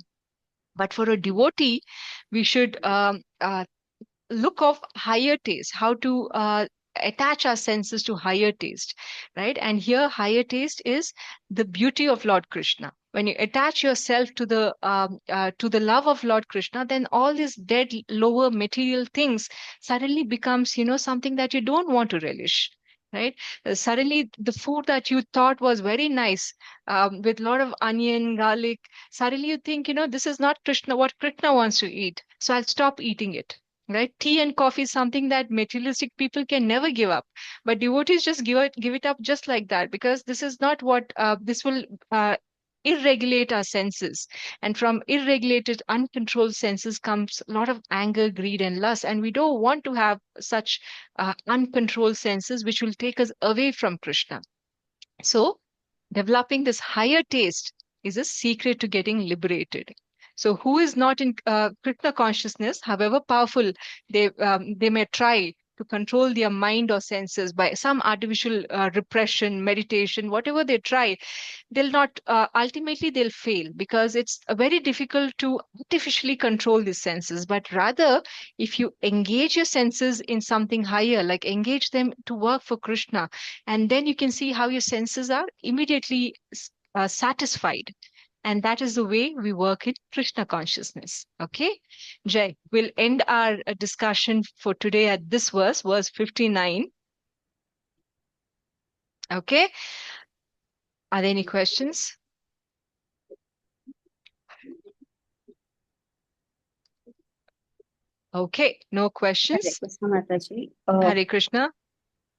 But for a devotee, we should look of higher taste, how to attach our senses to higher taste, right? And here, higher taste is the beauty of Lord Krishna. When you attach yourself to the love of Lord Krishna, then all these dead lower material things suddenly becomes, something that you don't want to relish. Right? Suddenly, the food that you thought was very nice, with a lot of onion, garlic, suddenly you think, this is not Krishna, what Krishna wants to eat. So I'll stop eating it, right? Tea and coffee is something that materialistic people can never give up, but devotees just give it up just like that, because this is not what this will irregulate our senses, and from irregulated uncontrolled senses comes a lot of anger, greed, and lust, and we don't want to have such uncontrolled senses which will take us away from Krishna. So developing this higher taste is a secret to getting liberated. So, who is not in Krishna consciousness, however powerful they may try to control their mind or senses by some artificial repression, meditation, whatever they try, they'll not ultimately they'll fail, because it's very difficult to artificially control these senses. But rather, if you engage your senses in something higher, like engage them to work for Krishna, and then you can see how your senses are immediately satisfied. And that is the way we work in Krishna consciousness. Okay, Jay, we'll end our discussion for today at this verse 59. Okay, are there any questions? Okay, no questions. Hare Krishna, Mataji. Hare Krishna.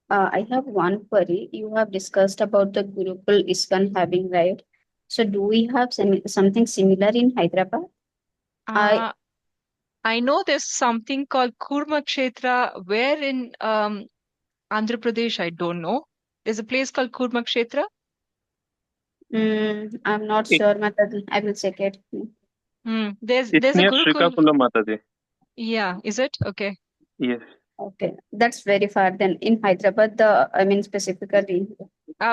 I have one query. You have discussed about the Gurukul ISKCON having right. So do we have something similar in Hyderabad? I know there's something called Kurma Kshetra. Where in Andhra Pradesh? I don't know. There's a place called Kurma Kshetra. I'm not sure, Mataji. I will check it. There's It's a near Gurukul. Srikakulam, Mataji. Yeah, is it? Okay. Yes. Okay, that's very far. Then in Hyderabad, specifically.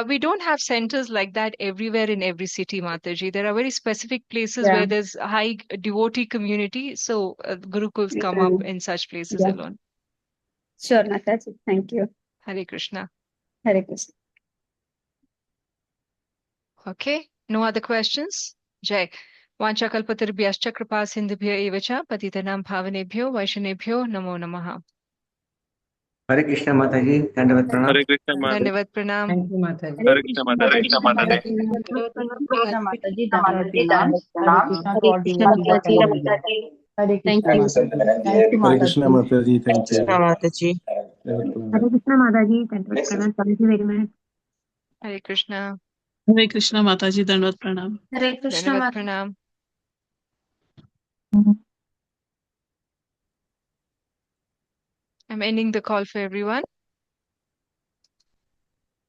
We don't have centers like that everywhere in every city, Mataji. There are very specific places Yeah. where there's a high devotee community. So Gurukuls come up in such places Yeah. alone. Sure, Mataji. Thank you. Hare Krishna. Hare Krishna. Okay. No other questions? Jai. Vanchakalpatarubhyascha kripa sindhubhya eva cha patitanam bhavanebhyo vaishnebhyo namo namaha. Hare Krishna Mataji, Dandavat Pranam. Hare Krishna Mataji. Dandavat pranam. Thank you, Mataji. Hare Krishna Mataji. Hare Krishna Mataji. Dandavat Pranam. Hare Krishna to all devotees. Hare Krishna Mataji. Thank you, Hare Krishna Mataji. Mataji, thank you. Mataji. Hare Krishna Mataji. Thank you very much. Hare Krishna. Hare Krishna Mataji, Dandavat Pranam. Hare Krishna Dandavat Mataji. pranam. I'm ending the call for everyone.